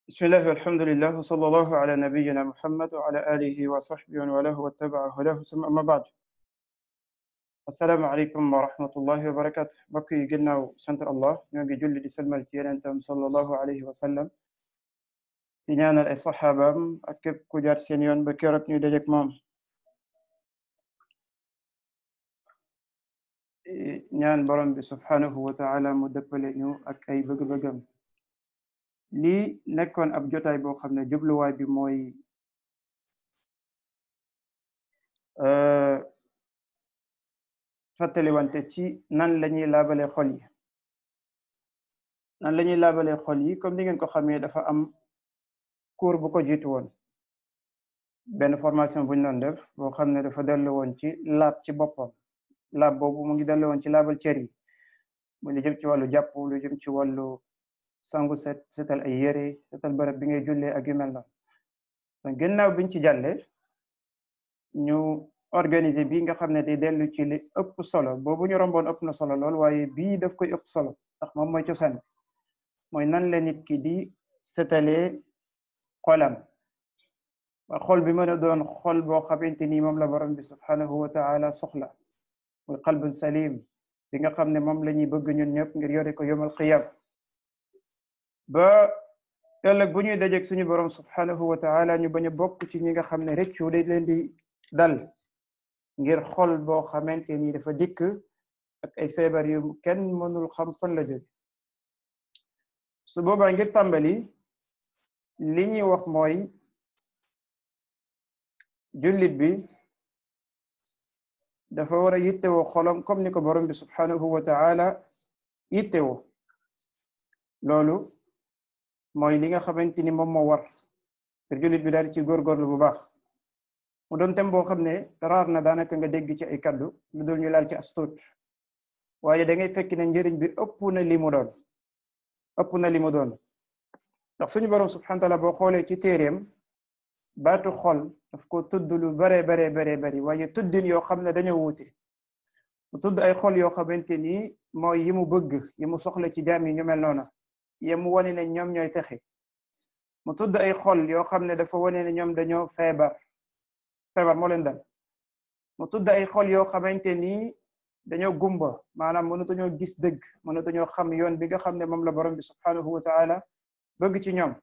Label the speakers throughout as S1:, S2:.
S1: بسم الله والحمد لله وصلى الله على نبينا محمد وعلى آله وصحبه ومن والاه واتبع هداه ثم أما بعد السلام عليكم ورحمة الله وبركاته بقي جلنا سنتر الله نبي جل دي سلمى التيران صلى الله عليه وسلم di ñaanal ay saxaabaam ak képp ku jaar seen yoon ba keroog ñu dajek moom ñaan borom bi subhanahu wa taala mu dëppale ñu ak ay bëgg-bëggam lii nekkoon ab jotaay boo xam ne jubluwaay bi mooy fàttaliwante ci nan lañuy laabalee xol yi nan lañuy laabalee xol yi comme ni ngeen ko xamee dafa am cours bu ko jiitu woon benn formation buñ doon def boo xam ne dafa dellu woon ci laab ci boppam laab boobu mu ngi dellu woon ci laabal cër yi mu lu jëm ci wàllu jàpp lu jëm ci wàllu sangu setal ay yére setal bërëb bi ngay jullee ak yu mel noonu donc gannaaw biñ ci jàlle ñu organiser bii nga xam ne day dellu ci li ëpp solo boobu ñu romboon ëpp na solo lool waaye bii daf koy ëpp solo ndax moom mooy cosaan mooy nan la nit ki di setalee xolam ba xol bi mën a doon xol boo xamante ni moom la borom bi subhanahu wa taala soxla muy qalbun salim bi nga xam ne moom la ñuy bëgg ñun ñëpp ngir yore ko yawmal qiyam ba ëllëg bu ñuy dajeeg suñu borom subhanahu wa taala ñu bañ a bokk ci ñi nga xam ne rëccu day leen di dal ngir xol boo xamante ni dafa dikk ak ay feebar yu kenn mënul xam fan la jóge su boobaa ngir tàmbali li ñuy wax mooy jullit bi dafa war a yittewoo xolam comme ni ko borom bi subhanahu wa taala yittewoo loolu mooy li nga xamante ni moom moo war pour jullit bi daal ci góorgóorlu bu baax mu doon tem boo xam ne raar na daanaka nga dégg ci ay kaddu lu dul ñu laal ci astuut waaye da ngay fekk ne njëriñ bi ëpp na li mu doon ndax suñu borom subhanahu wa taala boo xoolee ci téeréem baatu xol daf ko tudd lu bare bari waaye tuddin yoo xam ne dañoo wuute mu tudd ay xol yoo xamante ni mooy yi mu bëgg yi mu soxla ci jaam yi ñu mel noona yi mu wane ne ñoom ñooy texe mu tudd ay xol yoo xam ne dafa wane ne ñoom dañoo feebar moo leen dal mu tudd ay xol yoo xamante ni dañoo gumba maanaam mënatuñoo gis dëgg mënatuñoo xam yoon bi nga xam ne moom la borom bi subhanahu wa taala bëgg ci ñoom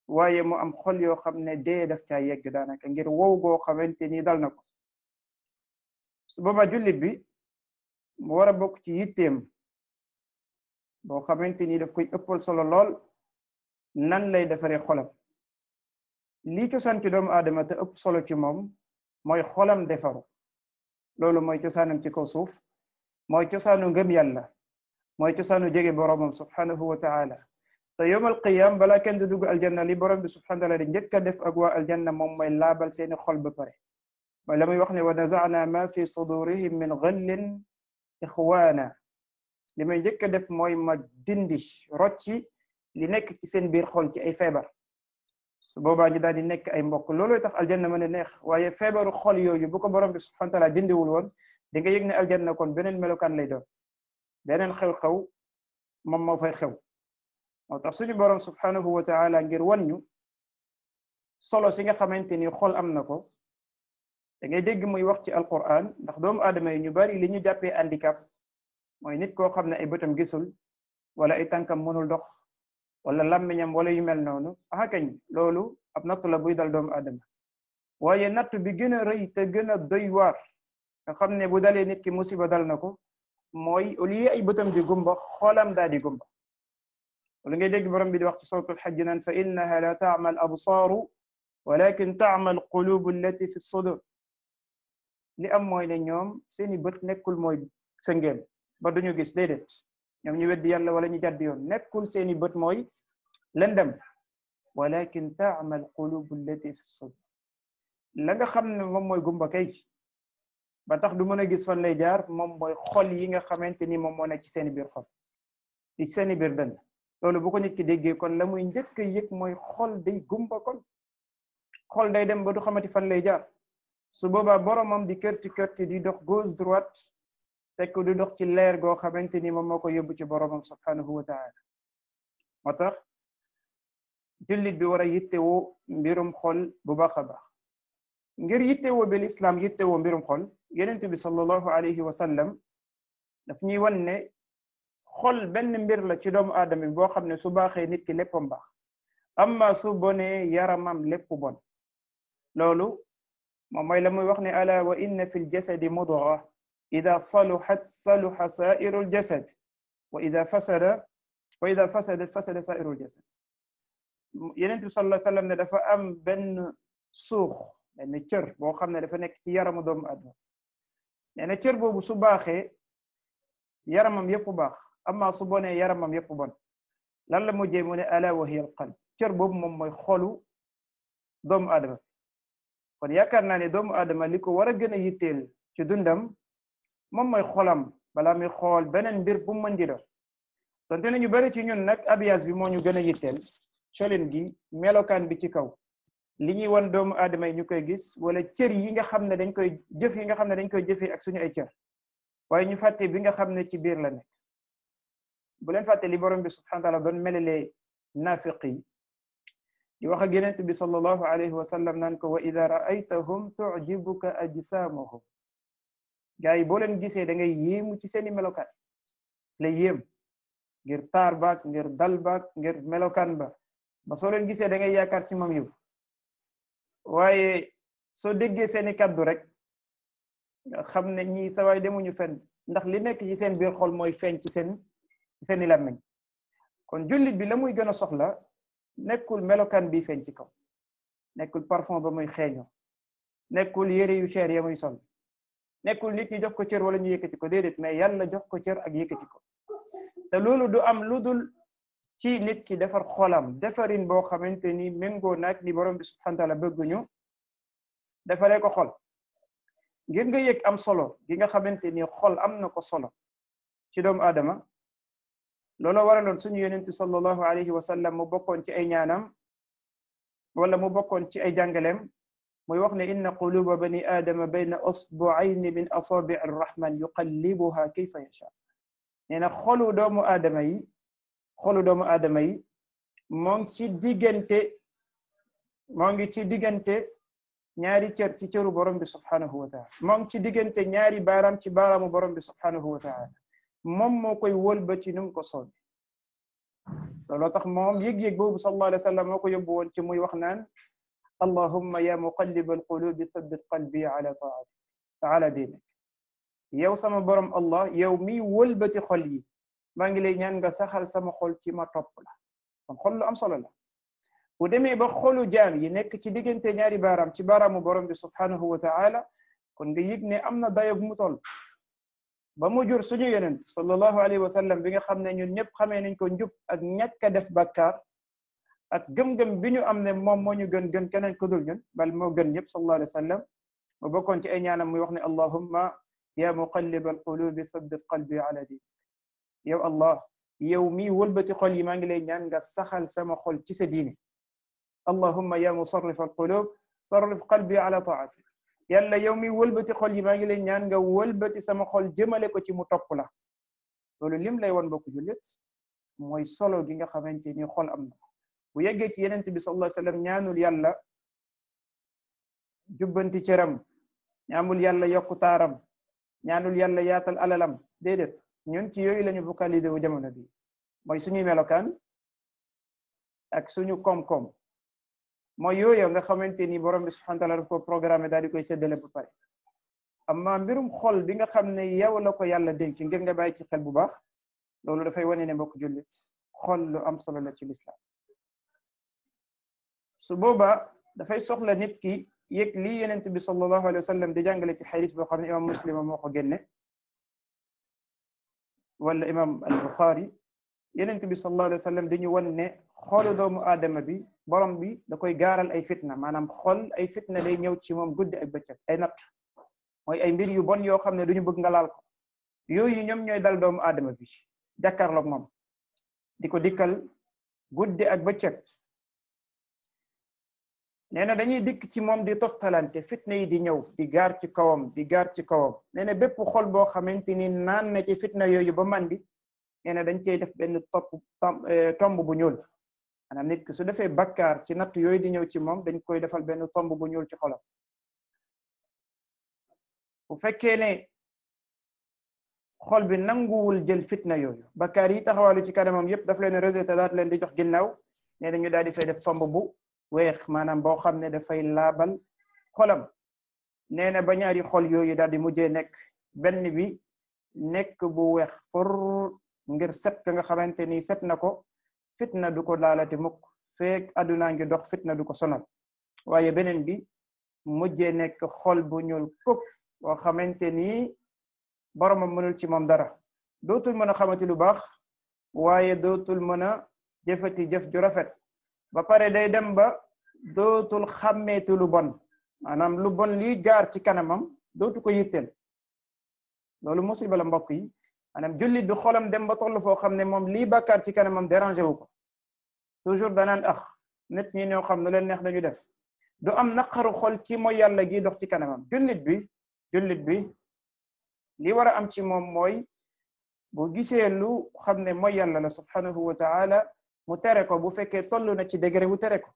S1: waaye mu am xol yoo xam ne dee daf caa yegg daanaka ngir wow goo xamante ni dal na ko su boobaa jullit bi mu war a bokk ci yitteem boo xamante ni daf koy ëppal solo lool nan lay defaree xolam lii cosaan ci doomu aadama te ëpp solo ci moom mooy xolam defaru loolu mooy cosaanam ci kaw suuf mooy cosaanu ngëm yàlla mooy cosaanu jege boromam subhanahu wa taala te yawmal qiyam balaa kenn du dugg aljanna li borom bi subhanahu wa taala di njëkk a def ak waa aljanna moom mooy laabal seeni xol ba pare mooy la muy wax ne wa naza'na ma fi sudurihim min ghillin ixwaana li may njëkk a def mooy ma dindi rocci li nekk ci seen biir xol ci ay feebar su boobaa ñu daal di nekk ay mbokk loolooy tax aljanna mën a neex waaye feebaru xol yooyu bu ko borom bi subhanahu wa taala dindiwul woon di nga yëg ne aljanna kon beneen melokaan lay doon beneen xew-xew moom moo fay xew moo tax suñu borom subhanahu wa taala ngir wan ñu solo si nga xamante ni xol am na ko da ngay dégg muy wax ci alquran ndax doomu aadama yi ñu bari li ñu jàppee handicap mooy nit koo xam ne ay bëtam gisul wala ay tànkam mënul dox wala làmmiñam wala yu mel noonu ah kañ loolu ab nattu la buy dal doomu aadama waaye nattu bi gën a rëy te gën a doy waar nga xam ne bu dalee nit ki musiba dal na ko mooy au lieu ay bëtam di gumba xolam daa di gumba wala ngay dégg borom bi di wax ci suratul hajj naan fa innaha la ta'ma al absaaru walakin ta'ma al qulubu allati fi sudur li am mooy ne ñoom seeni bët nekkul mooy sëngeem ba duñu gis déedéet ñoom ñu weddi yàlla wala ñu jàdd yoon nekkul seeni bët mooy lëndëm walakin ta'ma al qulubu allati fi sudur la nga xam ne moom mooy gumba kay ba tax du mën a gis fan lay jaar moom mooy xol yi nga xamante ni moom moo nekk ci seeni biir xol ci seeni biir dënn loolu bu ko nit ki déggee kon la muy njëkk a yëg mooy xol day gumba kon xol day dem ba du xamati fan lay jaar su boobaa boromam di kërti di dox gauche droite fekk du dox ci leer goo xamante ni moom moo ko yóbbu ci boromam subhanahu wa taala moo tax jullit bi war a yittewoo mbirum xol bu baax a baax ngir yittewoo bil islam yittewoo mbirum xol yonent bi sallallahu alayhi wa sallam daf ñuy wan ne xol benn mbir la ci doomu aadama bi boo xam ne su baaxee nit ki léppam baax amma su bonee yaramam lépp bon loolu moom mooy la muy wax ne ala wa inna fi ljasadi mudga ida saluhat saluha sairu ljasad wa ida fasadat fasada sairu ljasad yonent bi sallallahu alayhi wa sallam ne dafa am benn suux benn cër boo xam ne dafa nekk ci yaramu doomu aadama nee na cër boobu su baaxee yaramam yépp baax amma su bonee yaramam yépp bon lan la mujjee mu ne ala wa hiya al qalb cër boobu moom mooy xolu doomu aadama kon yaakaar naa ne doomu aadama li ko war a gën a yitteel ci dundam moom mooy xolam balaa muy xool beneen mbir bu mën di doon donte ne ñu bari ci ñun nag abiyaas bi moo ñu gën a yitteel colin gi melokaan bi ci kaw li ñuy wan doomu aadama yi ñu koy gis wala cër yi nga xam ne dañ koy jëf yi nga xam ne dañ koy jëfee ak suñu ay cër waaye ñu fàtte bi nga xam ne ci biir la nekk bu leen fàtte li borom bi subhanahu wa taala doon melalee naafiq yi di wax ak yonent bi sallallahu alayhi wa sallam naan ko wa ida raaytahum tujibuka ajsaamuhum gaa yi boo leen gisee da ngay yéemu ci seeni melokaan la yéem ngir taar baak ngir dal baak ngir melokaan ba soo leen gisee da ngay yaakaar ci moom yiw waaye soo déggee seeni kaddu rek nga xam ne ñi sawaay demuñu fenn ndax li nekk ci seen biir xol mooy feeñ ci seeni làmmiñ kon jullit bi la muy gën a soxla nekkul melokaan bi feeñ ci kaw nekkul parfum ba muy xeeñoo nekkul yére yu cher ya muy sol nekkul nit ñi jox ko cër wala ñu yëkkati ko déedéet mais yàlla jox ko cër ak yëkkati ko te loolu du am lu dul ci nit ki defar xolam defarin boo xamante ni méngoo naag ni borom bi subhanahu wa taala bëgguñu defaree ko xol ngir nga yëg am solo gi nga xamante ni xol am na ko solo ci doomu aadama loolu waraloon suñu yonent sallallahu alayhi wa sallam mu bokkoon ci ay ñaanam wala mu bokkoon ci ay jàngaleem muy wax ne inna quluba bani aadama bayna usbu'ayni min asabi' arrahman yuqallibuha kayfa yasha nee na xolu doomu aadama yi moo ngi ci diggante ñaari cër ci cëru borom bi subhanahu wa taala moo ngi ci diggante ñaari baaraam ci baaraamu borom bi subhanahu wa taala moom moo koy wëlbati nu mu ko soobe looloo tax moom yëg-yëg boobu sallallahu alayhi wa sallam moo ko yóbbu woon ci muy wax naan allahumma ya muqallibal qulubi thabbit qalbi ala taatik ala dinik yow sama borom allah yow mi wëlbati xol yi maa ngi lay ñaan nga saxal sama xol ci ma topp la kon xol lu am solo la bu demee ba xolu jaam yi nekk ci diggante ñaari baaraam ci baaraamu borom bi subhanahu wa ta'ala kon nga yëg ne am na dayo bu mu toll ba mu jur suñu yonent sallallahu alayhi wa sallam bi nga xam ne ñun ñëpp xamee nañ ko njub ak ñàkk a def bakkaar ak gëm-gëm bi ñu am ne moom moo ñu gën keneen ku dul ñun bal moo gën ñëpp sallallahu alayhi wa sallam mu bokkoon ci ay ñaanam muy wax ne allahumma ya muqallibal qulubi thabbit qalbi ala dinik yow allah yow mi wëlbati xol yi maa ngi lay ñaan nga saxal sama xol ci sa diine allahumma ya musarrif al qulub sarrif qalbi ala taatik yàlla yow mi wëlbati xol yi maa ngi lay ñaan nga wëlbati sama xol jëmale ko ci mu topp la loolu lim lay won bokk jullit mooy solo gi nga xamante ni xol am na bu yeggee ci yenent bi sallallahu alayhi wasallam ñaanul yàlla jubbanti cëram ñaamul yàlla yokku taaram ñaanul yàlla yaatal alalam déedéet ñun ci yooyu lañu focaliser wu jamono bi mooy suñuy melokaan ak suñu koom-koom mooy yooyu nga xamante ni borom bi subhanahu wa ta'ala daf ko programme daal di koy séddale ba pare amma mbirum xol bi nga xam ne yow la ko yàlla dénk ngir nga bàyyi ci xel bu baax loolu dafay wane ne mbokk jullit xol lu am solo la ci lislaam su boobaa dafay soxla nit ki yëg lii yenent bi sallallahu alayhi wa sallam di jàngale ci xadis boo xam ne imam muslim moo ko génne wala imam al-Bukhari yenent bi sallallahu alayhi wa sallam dañu wan ne xoolu doomu aadama bi borom bi da koy gaaral ay fitna maanaam xol ay fitna day ñëw ci moom guddi ak bëccëg ay natt mooy ay mbir yu bon yoo xam ne duñu bëgg nga laal ko yooyu ñoom ñooy dal doomu aadama bi jàkkaarloog moom di ko dikkal guddi ak bëccëg nee na dañuy dikk ci moom di toftalante fitna yi di ñëw di gaar ci kawam nee na bépp xol boo xamante ni naan na ci fitna yooyu ba mandi nee na dañ cey def benn tomb bu ñuul maanaam nit ki su defee bakkaar ci natt yooyu di ñëw ci moom dañ koy defal benn tomb bu ñuul ci xolam bu fekkee ne xol bi nanguwul jël fitna yooyu bakkaar yi taxawalu ci kanamam yépp daf leen rejeté daat leen di jox ginnaaw nee na ñu daal di fay def tomb bu weex maanaam boo xam ne dafay laabal xolam nee na ba ñaari xol yooyu daal di mujjee nekk benn bi nekk bu weex pour ngir set ka nga xamante ni set na ko fitna du ko laalati mukk feek aduna ngi dox fitna du ko sonal waaye beneen bi mujjee nekk xol bu ñuul kuk boo xamante ni boromam mënul ci moom dara dootul mën a xamati lu baax waaye dootul mën a jëfati jëf ju rafet ba pare day dem ba dootul xàmmeetu lu bon maanaam lu bon lii jaar ci kanamam dootu ko yitteel loolu musiba la mbokk yi maanaam jullit bi xolam dem ba toll foo xam ne moom lii bàkkaar ci kanamam dérangé wu ko toujours danaan nit ñi ñoo xam ne leen neex dañu def du am naqaru xol ci mooy yàlla gi dox ci kanamam jullit bi li war a am ci moom mooy bu gisee lu xam ne mooy yàlla la subhanahu wa ta'ala mu tere ko bu fekkee toll na ci degré bu tere ko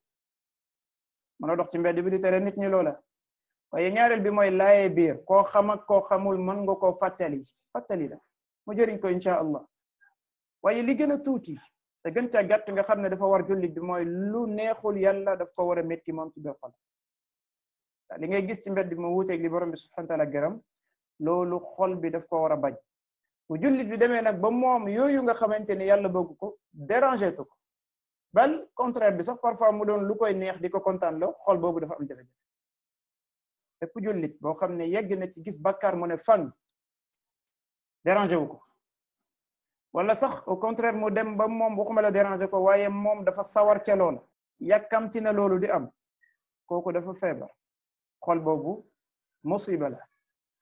S1: mën a dox ci mbedd bi di tere nit ñi loola waaye ñaareel bi mooy laaye biir koo xam ak koo xamul mën nga koo fàttali la mu jëriñ ko insha allah waaye li gën a tuuti te gën ca gàtt nga xam ne dafa war jullit bi mooy lu neexul yàlla daf ko war a métti moom ci biir xol li ngay gis ci mbedd bi mu wuuteeg li borom bi subhanahu wa ta'ala gërëm loolu xol bi daf ko war a bañ bu jullit bi demee nag ba moom yooyu nga xamante ne yàlla bëgg ko déranger tu ko bal contraire bi sax parfois mu doon lu koy neex di ko kontaan la xol boobu dafa am jafe-jafe bépp jullit boo xam ne yegg na ci gis bakkaar mu ne fang déranger wu ko wala sax au contraire mu dem ba moom waxuma la déranger ko waaye moom dafa sawar ca loola yàkkamti na loolu di am kooku dafa feebar xol boobu musiba la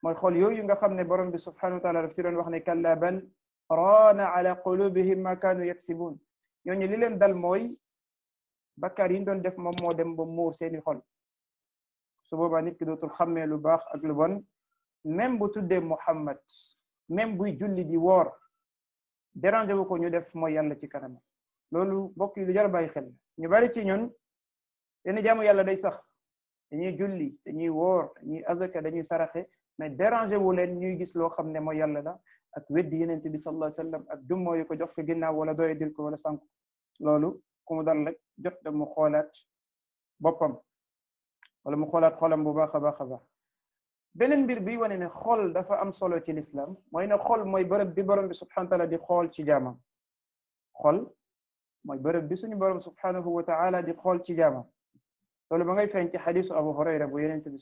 S1: mooy xol yooyu nga xam ne borom bi subhanahu wa ta'ala daf ci doon wax ne kalla bal raana ala qulubihim ma kaanu yaksibun ñooñu li leen dal mooy bakkaar yi ñu doon def moom moo dem ba muur seeni xol su boobaa nit ki dootul xàmmee lu baax ak lu bon même bu tuddee Muhammad même buy julli di woor déranger wu ko ñu def mooy yàlla ci kanam loolu mbokk yi lu jar a bàyyi xel ñu bari ci ñun seeni jaamu yàlla day sax dañuy julli dañuy woor dañuy azaka dañuy saraxe mais déranger wu leen ñuy gis loo xam ne mooy yàlla la ak weddi yenente bi sallallahu alayhi wasallam ak dummoo yu ko jox ko ginnaaw wala doye dil ko wala sànk loolu ku mu dal rek jot da mu xoolaat boppam wala mu xoolaat xolam bu baax a baax a baax beneen mbir bi wane ne xol dafa am solo ci l'islam mooy ne xol mooy bërëb bi borom bi subhanahu wa ta'ala di xool ci jaamam xol mooy bërëb bi suñu borom subhanahu wa ta'ala di xool ci jaamam loolu ba ngay feeñ ci xadisu Abu Hurayra bu yenente bi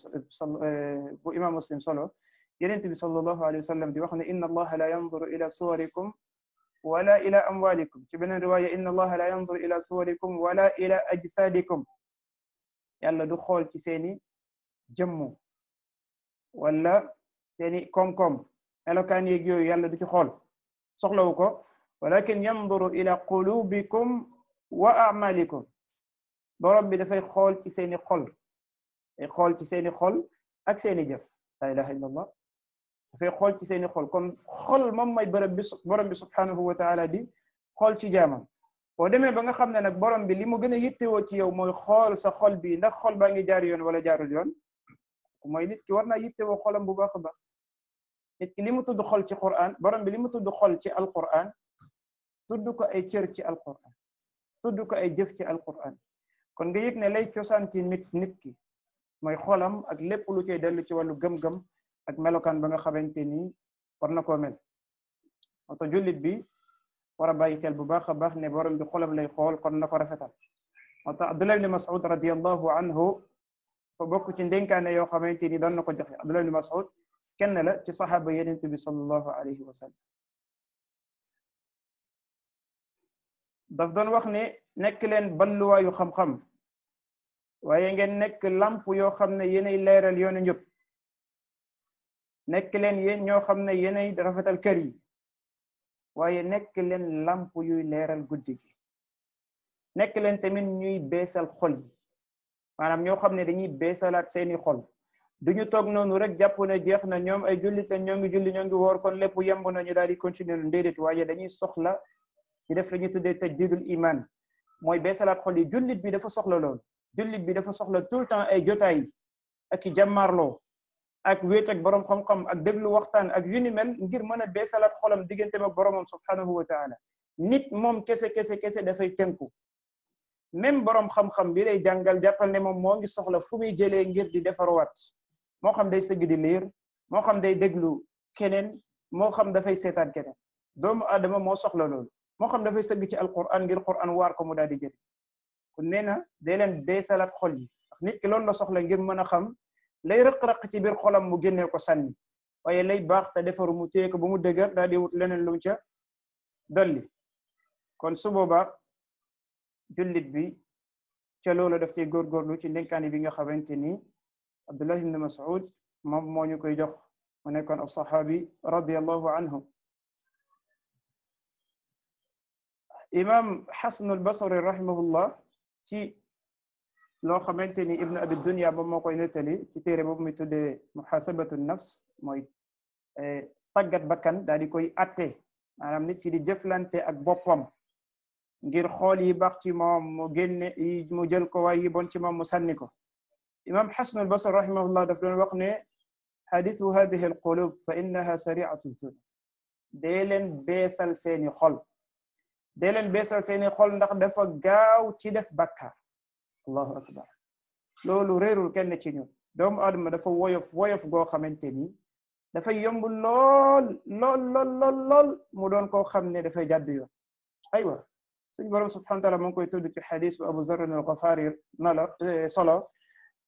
S1: bu imam Muslim solo yenente bi sallallahu alayhi wa sallam di wax ne inna allaha la yanzuru ila suwarikum wala ila amwalikum ci beneen riwaaya inna allaha la yanzuru ila suwarikum wala ila ajsadikum yàlla du xool ci seeni jëmmu wala seeni koom-koom melokaan yeeg yooyu yàlla du ci xool soxlawu ko walakin yanzuru ila qulubikum wa a'malikum borom bi dafay xool ci seeni xol day xool ci seeni xol ak seeni jëf la ilaha illallah dafay xool ci seeni xol kon xol moom mooy bërëb bi borom bi subhanahu wa ta'ala di xool ci jaamam boo demee ba nga xam ne nag borom bi li mu gën a yittewoo ci yow mooy xool sa xol bi ndax xol baa ngi jaar yoon wala jaarul yoon mooy nit ki war naa yittewoo xolam bu baax a baax nit ki li mu tudd xol ci Qur'an borom bi li mu tudd xol ci Alqur'an tudd ko ay cër ci Alqur'an tudd ko ay jëf ci Alqur'an kon nga yëg ne lay cosaan ci nit ki mooy xolam ak lépp lu cay dellu ci wàllu gëm-gëm ak melokaan ba nga xamante ni war na koo mel moo tax jullit bi war a bàyyi xel bu baax a baax ne borom bi xolam lay xool kon na ko rafetal moo tax Abdullah ibn Mas'ud radiyallahu anhu fa bokk ci ndénkaane yoo xamante ni doon na ko joxe Abdullah ibn Mas'ud kenn la ci saxaaba yenent bi sallallahu alayhi wa sallam daf doon wax ne nekk leen balluwaayu xam-xam waaye ngeen nekk lamp yoo xam ne yéenay leeral yoonu njub nekk leen yéen ñoo xam ne yéenay rafetal kër yi waaye nekk leen lamp yuy leeral guddi gi nekk leen tamit ñuy beesal xol yi maanaam ñoo xam ne dañuy beesalaat seeni xol duñu toog noonu rek jàpp ne jeex na ñoom ay jullit la ñoo ngi julli ñoo ngi woor kon lépp yemb na ñu daal di continuer lu déedéet waaye dañuy soxla ci def la ñu tuddee tajdidul iman mooy beesalaat xol yi jullit bi dafa soxla loolu jullit bi dafa soxla tout le temps ay jotaay ak i jàmmaarloo ak wéet ak borom xam-xam ak déglu waxtaan ak yu ni mel ngir mën a beesalaat xolam digganteem ak boromam subhanahu wa taala nit moom kese dafay tënku même borom xam-xam bi lay jàngal jàppal ne moom moo ngi soxla fu muy jëlee ngir di defarwaat moo xam day sëgg di liir moo xam day déglu keneen moo xam dafay seetaan keneen doomu aadama moo soxla loolu moo xam dafay sëgg ci alquran ngir quran waar ko mu daal di jël kon nee na day leen beesalaat xol yi ndax nit ki loolu la soxla ngir mën a xam lay rëq-rëq ci biir xolam mu génnee ko sànni waaye lay baax te defaru mu téye ko ba mu dëgër daal di wut leneen lu mu ca dolli kon su boobaa jullit bi ca loolu daf cay góorgóorlu ci ndénkaani bi nga xamante ni Abdullah ibn Mas'ud moom moo ñu koy jox mu nekkoon ab saxaabi radiyallahu anhu imam Hasan al-Basri rahimahullah ci loo xamante ni ibn abi dunya moom moo koy nettali ci téere boobu muy tuddee muhasabatu nafs mooy tàggat bakkan daal di koy atte maanaam nit ki di jëflante ak boppam ngir xool yi baax ci moom mu génne mu jël ko waaye yi bon ci moom mu sànni ko imam Hasan al-Basri rahimahullah daf doon wax ne hadithu hadhihi al-qulub fa innaha sari'atu zunub dee leen beesal seeni xol dee leen beesal seeni xol ndax dafa gaaw ci def bakkaar allahu akbar loolu réerul kenn ci ñun doomu aadama dafa woyof goo xamante ni dafay yomb lool mu doon koo xam ne dafay jàdd yoon aywa suñu borom subhanahu wa ta'ala mu ngi koy tudd ci xadis bu Abu Zarr al-Ghafari solo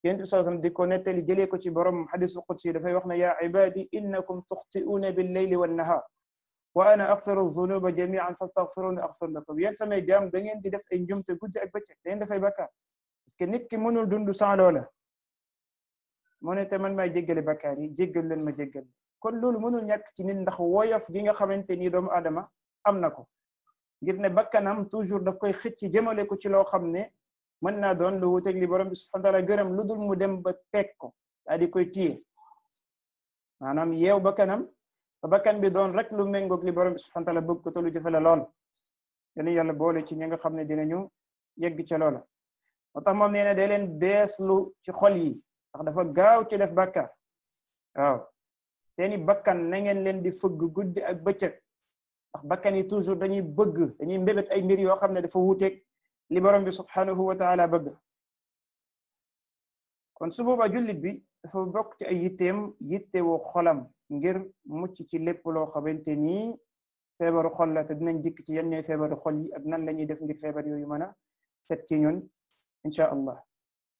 S1: yonent bi sallallahu alayhi wasallam di ko nettali jëlee ko ci borom xadisul qudsi dafay wax ne yaa ibadi innakum tuxti'una bil-layli wan-nahar wa ana aghfiru dhunuba jami'an fastaghfiruni aghfir lakum yéen samay jaam da ngeen di def ay njumte guddi ak bëccëg da ngeen dafay bakkaar parce que nit ki mënul dund sans loola moo ne te man maay jéggale bakkaar yi jéggal leen ma jéggal kon loolu mënul ñàkk ci nit ndax woyof gi nga xamante ni doomu aadama am na ko ngir ne bakkanam toujours daf koy xëcc jëmale ko ci loo xam ne mën naa doon lu wuteeg li borom bi subhanahu wa ta'ala gërëm lu dul mu dem ba teg ko daa di koy téye maanaam yeew bakkanam ba bakkan bi doon rek lu méngoog li borom bi subhanahu wa ta'ala bëgg ko te lu jëfe la lool yéen yàlla boole ci ñi nga xam ne dinañu yegg ca loola moo tax moom nee na day leen beeslu ci xol yi ndax dafa gaaw ci def bàkkaar waaw seeni bakkan na ngeen leen di fëgg guddi ak bëccëg ndax bakkan yi toujours dañuy mbébét ay mbir yoo xam ne dafa wuuteeg li borom bi subhanahu wa ta'ala bëgg kon su boobaa jullit bi dafa bokk ci ay yittewoo xolam ngir mucc ci lépp loo xamante ni feebaru xol la te dinañ dikk ci yenn feebaru xol yi ak nan la ñuy def ngir feebar yooyu mën a set ci ñun insha allah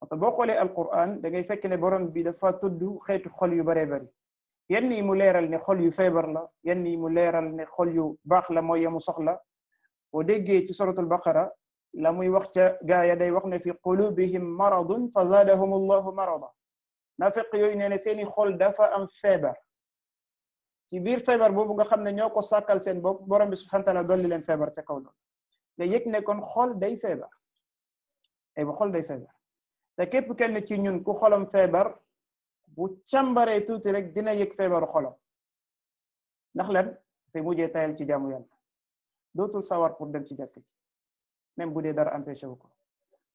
S1: te boo xoolee alquran da ngay fekk ne borom bi dafa tudd xeetu xol yu baree bari yenn yi mu leeral ne xol yu feebar la yenn yi mu leeral ne xol yu baax la mooy yamu soxla boo déggee ci suratul baqara la muy wax ca gaaya day wax ne fi qulubihim maradun fa zaadahum allahu marada nafiq yooyu nee ne seeni xol dafa am feebar ci biir feebar boobu nga xam ne ñoo ko sàkkal seen bopp borom bi subhanahu wa ta'ala dolli leen feebar ca kaw loolu nga yëg ne kon xol day feebar ay ba xol day feebar te képp kenn ci ñun ku xolam feebar bu càmbaree tuuti rek dina yëg feebaru xolam ndax lan dafay mujjee tayal ci jaamu yàlla dootul sawar pour dem ci jàkk ci même bu dee dara empêché wu ko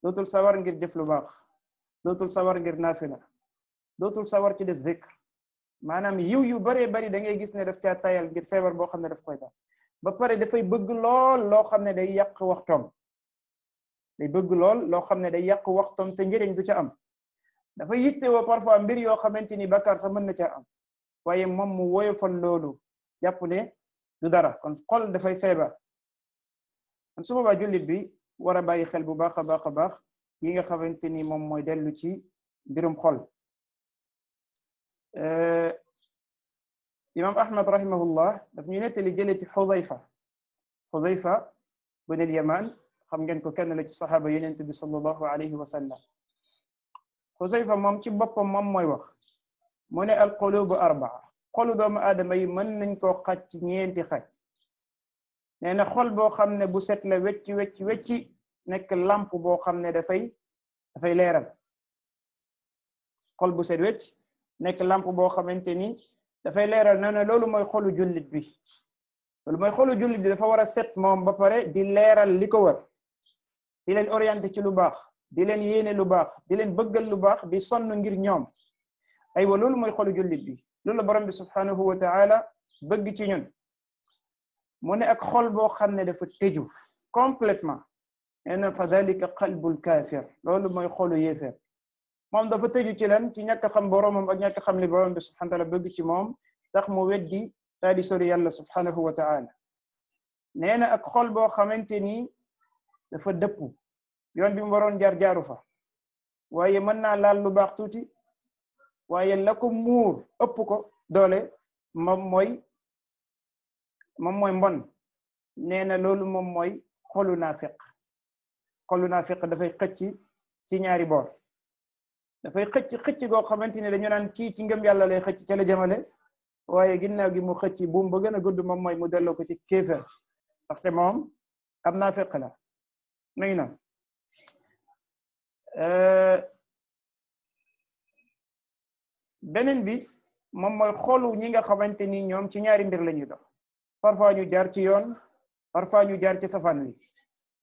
S1: dootul sawar ngir def lu baax dootul sawar ngir naafila dootul sawar ci def zikr maanaam yiw yu baree bari da ngay gis ne daf caa tayal ngir feebar boo xam ne daf koy daal ba pare dafay bëgg lool loo xam ne day yàq waxtoom loo xam ne day yàq waxtoom te njëriñ du ca am dafa yittewoo parfois mbir yoo xamante ni bakkaar sax mën na caa am waaye moom mu woyofal loolu jàpp ne du dara kon xol dafay feebar kon su boobaa jullit bi war a bàyyi xel bu baax a baax yi nga xamante ni moom mooy dellu ci mbirum xol imam ahmad rahimahullah daf ñu nettali jëlee ci Xudayfa bin al-Yaman xam ngeen ko kenn la ci saxaaba yonent bi sallallahu alayhi wa sallam Xudayfa moom ci boppam moom mooy wax mu ne al qulubu arbaa xolu doomu aadama yi mën nañ koo xaj ci ñeenti xaj nee na xol boo xam ne bu set la wecci nekk lamp boo xam ne dafay leeral xol bu set wecc nekk lamp boo xamante ni dafay leeral nee na loolu mooy xolu jullit bi dafa war a set moom ba pare di leeral li ko wër di leen orienté ci lu baax di leen yéene lu baax di leen bëggal lu baax di sonn ngir ñoom aywa loolu mooy xolu jullit bi loolu la borom bi subhanahu wa ta'ala bëgg ci ñun mu ne ak xol boo xam ne dafa tëju complètement nee na fa dalika qalbul kafir loolu mooy xolu yéefeer moom dafa tëju ci lan ci ñàkk xam boromam ak ñàkk xam li borom bi subhanahu wa ta'ala bëgg ci moom tax mu weddi daa di sori yàlla subhanahu wa ta'ala nee na ak xol boo xamante ni dafa dëpp yoon bi mu waroon jaar jaaru fa waaye mën naa laal lu baax tuuti waaye la ko muur ëpp ko doole moom mooy mbon nee na loolu moom mooy xolu naafiq dafay xëcc ci ñaari boor dafay xëcc goo xamante ni dañu naan kii ci ngëm yàlla lay xëcc ca la jëmale waaye ginnaaw gi mu xëcc buum ba gën a gudd moom mooy mu delloo ko ci kéefër ndaxte moom ab naafiq la ngi na beneen bi moom mooy xolu ñi nga xamante ni ñoom ci ñaari mbir la ñuy dox parfois ñu jaar ci yoon parfois ñu jaar ci safaan wi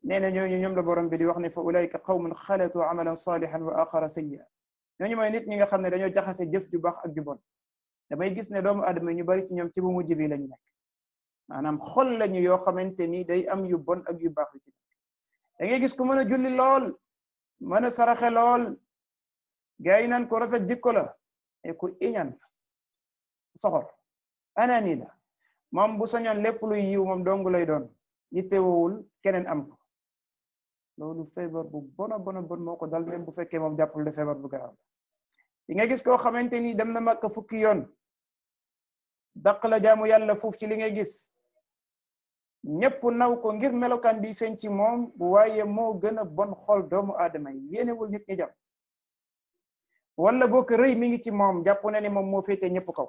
S1: nee na ñoom la borom bi di wax ne fa ulaika qawmun xalatu amalan salihan wa axara sayyi'a ñooñu mooy nit ñi nga xam ne dañoo jaxase jëf ju baax ak ju bon damay gis ne doomu aadama ñu bari ci ñoom ci bu mujj bi lañu nekk maanaam xol lañu yoo xamante ni day am yu bon ak yu baax yu ci da ngay gis ku mën a julli lool mën a saraxe lool gaa yi naan ko rafet jikko la e ku iñan soxor anani la moom bu sañoon lépp luy yiw moom dong lay doon yittewul keneen am ko loolu feebar bu bona bon moo ko dal même bu fekkee moom jàppul de feebar bu garaaw di nga gis koo xamante ni dem na Makka fukki yoon daq la jaamu yàlla foofu ci li ngay gis ñëpp naw ko ngir melokaan bi feeñ ci moom waaye moo gën a bon xol doomu aadama yi yéenewul nit ñi jàmm wala boo ko rëy mi ngi ci moom jàpp na ni moom moo féetee ñëpp kaw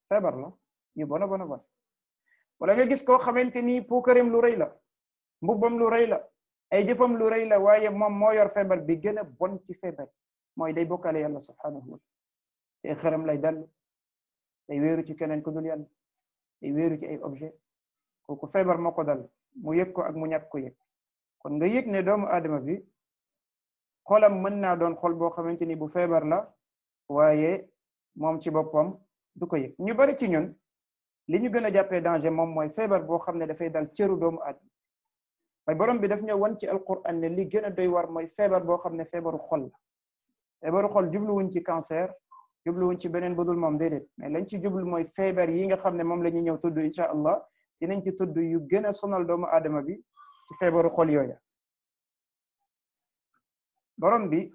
S1: feebar la yu bona bon wala nga gis koo xamante ni puukareem lu rëy la mbubbam lu rëy la ay jëfam lu rëy la waaye moom moo yor feebar bi gën a bon ci feebar mooy day bokkaale yàlla subhanahu wa ta'ala te xëram lay dal day wéeru ci keneen ku dul yàlla day wéeru ci ay objet kooku feebar moo ko dal mu yëg ko ak mu ñàkk ko yëg kon nga yëg ne doomu aadama bi xolam mën naa doon xol boo xamante ni bu feebar la waaye moom ci boppam du ko yëg ñu bari ci ñun li ñu gën a jàppee danger moom mooy feebar boo xam ne dafay dal cëru doomu aadama mooy borom bi daf ñëw wan ci alquran ne li gën a doy war mooy feebar boo xam ne feebaru xol la feebaru xol jubluwuñ ci cancer jubluwuñ ci beneen budul moom déedéet mais lañ ci jublu mooy feebar yi nga xam ne moom la ñuy ñëw tudd incha allah dinañ ci tudd yu gën a sonal doomu aadama bi ci feebaru xol yooya borom bi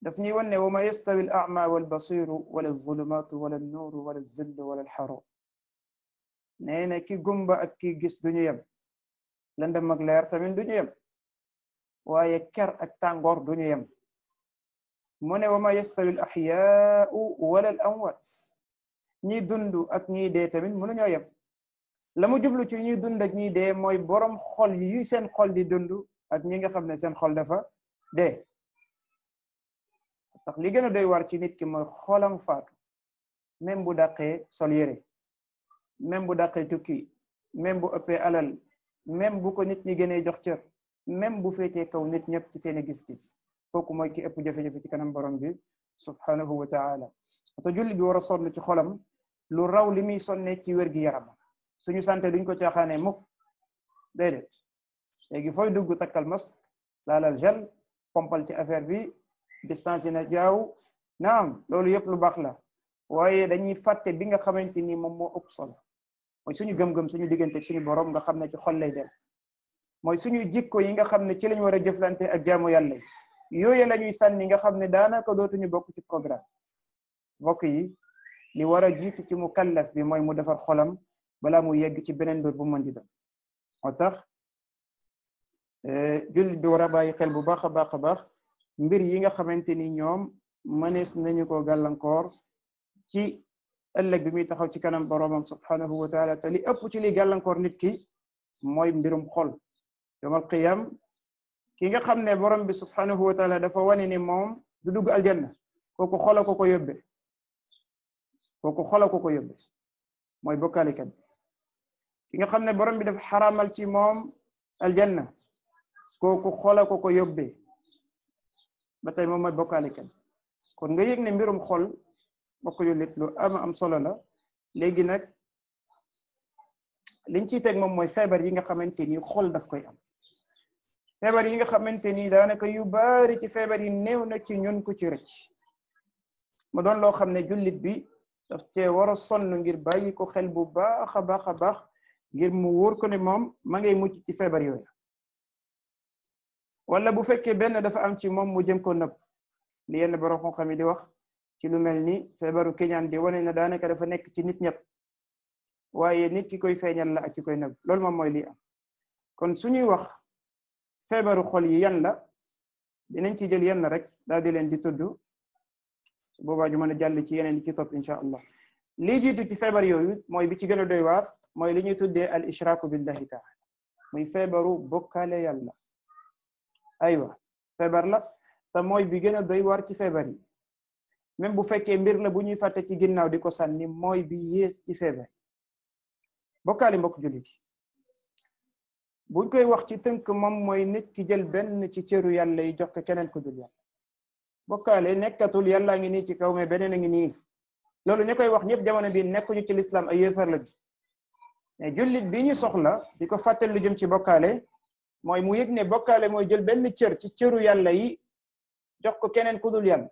S1: daf ñuy wan ne wa ma yastawi al a'ma wal basiru wala zulumatu wala nuuru wala zillu wala alxaru nee na ki gumba ak ki gis duñu yem lëndëm ak leer tamit duñu yem waaye ker ak tàngoor duñu yem mu ne wa ma yastawi al ahyaa'u wala al amwaat ñi dund ak ñi dee tamit mënuñoo yem la mu jublu ci ñuy dund ak ñi dee mooy borom xol yi seen xol di dund ak ñi nga xam ne seen xol dafa dee tax li gën a doy war ci nit ki mooy xolam faatu même bu dàqee sol yére même bu dàqee tukki même bu ëppee alal même bu ko nit ñi gënee jox cër même bu féetee kaw nit ñëpp ci seeni gis-gis kooku mooy ki ëpp jafe-jafe ci kanam borom bi subhanahu wa ta'ala te julli bi war a sonn ci xolam lu raw li muy sonne ci wér gi yaram suñu santé duñ ko caaxaane mukk déedéet léegi fooy dugg takkal masque laalal gel pompal ci affaire bi distance na jaaw naam loolu yëpp lu baax la waaye dañuy fàtte bi nga xamante ni moom moo ëpp solo mooy suñu gëm-gëm suñu diggante suñu borom nga xam ne ci xol lay dem mooy suñu jikko yi nga xam ne ci lañ war a jëflante ak jaamu yàlla yooyu la ñuy sànni nga xam ne daanaka dootuñu bokk ci programme mbokk yi li war a jiitu ci mukallaf bi mooy mu defar xolam balaa mu yegg ci beneen mbir bu mën di doon moo tax jullit bi war a bàyyi xel bu baax a baax mbir yi nga xamante ni ñoom mënees nañu ko gàllankoor ci ëllëg bi muy taxaw ci kanam boroomam subhanahu wa taala te li ëpp ci li gàllankoor nit ki mooy mbirum xol yawmal qiyam ki nga xam ne borom bi subhanahu wa taala dafa wane ni moom du dugg aljanna kooku xola ko ko yóbbe mooy bokkaalikat ki nga xam ne borom bi dafa xaraamal ci moom aljanna kooku xola ko yóbbee ba tey moom mooy bokkaale kan kon nga yëg ne mbirum xol bokk jullit lu am solo la léegi nag liñ ciy teg moom mooy feebar yi nga xamante ni xol daf koy am feebar yi nga xamante ni daanaka yu bari ci feebar yi néew na ci ñun ku ci rëcc mu doon loo xam ne jullit bi daf cee war a sonn ngir bàyyi ko xel bu baax a baax ngir mu wóor ko ne moom ma ngay mucc ci feebar yooyu wala bu fekkee benn dafa am ci moom mu jëm ko nëbb li yenn borom xam-xam yi di wax ci lu mel ni feebaru kiñaan di wane na daanaka dafa nekk ci nit ñëpp waaye nit ki koy feeñal la ak ki koy nëbb loolu moom mooy lii am kon suñuy wax feebaru xol yi yan la dinañ ci jël yenn rek daal di leen di tudd su boobaa ju mën a jàll ci yeneen ci topp insha allah lii jiitu ci feebar yooyu mooy bi ci gën a doy waar mooy li ñuy tuddee al ishraaku billahi taala muy feebaru bokkaale yàlla aywa feebar la te mooy bi gën a doy waar ci feebar yi même bu fekkee mbir la bu ñuy fàtte ci ginnaaw di ko sànni mooy bi yées ci feebar bokkaale mbokk jullit buñ koy wax ci tënk moom mooy nit ki jël benn ci cëru yàlla yi jox ko keneen ku dul yàlla bokkaale nekkatul yàlla ngi nii ci kaw mais beneen a ngi nii loolu ñu koy wax ñëpp jamono bi nekkuñu ci lislaam ay yéefar la mais jullit bi ñu soxla di ko fàttal lu jëm ci bokkaale mooy mu yëg ne bokkaale mooy jël benn cër ci cëru yàlla yi jox ko keneen ku dul yàlla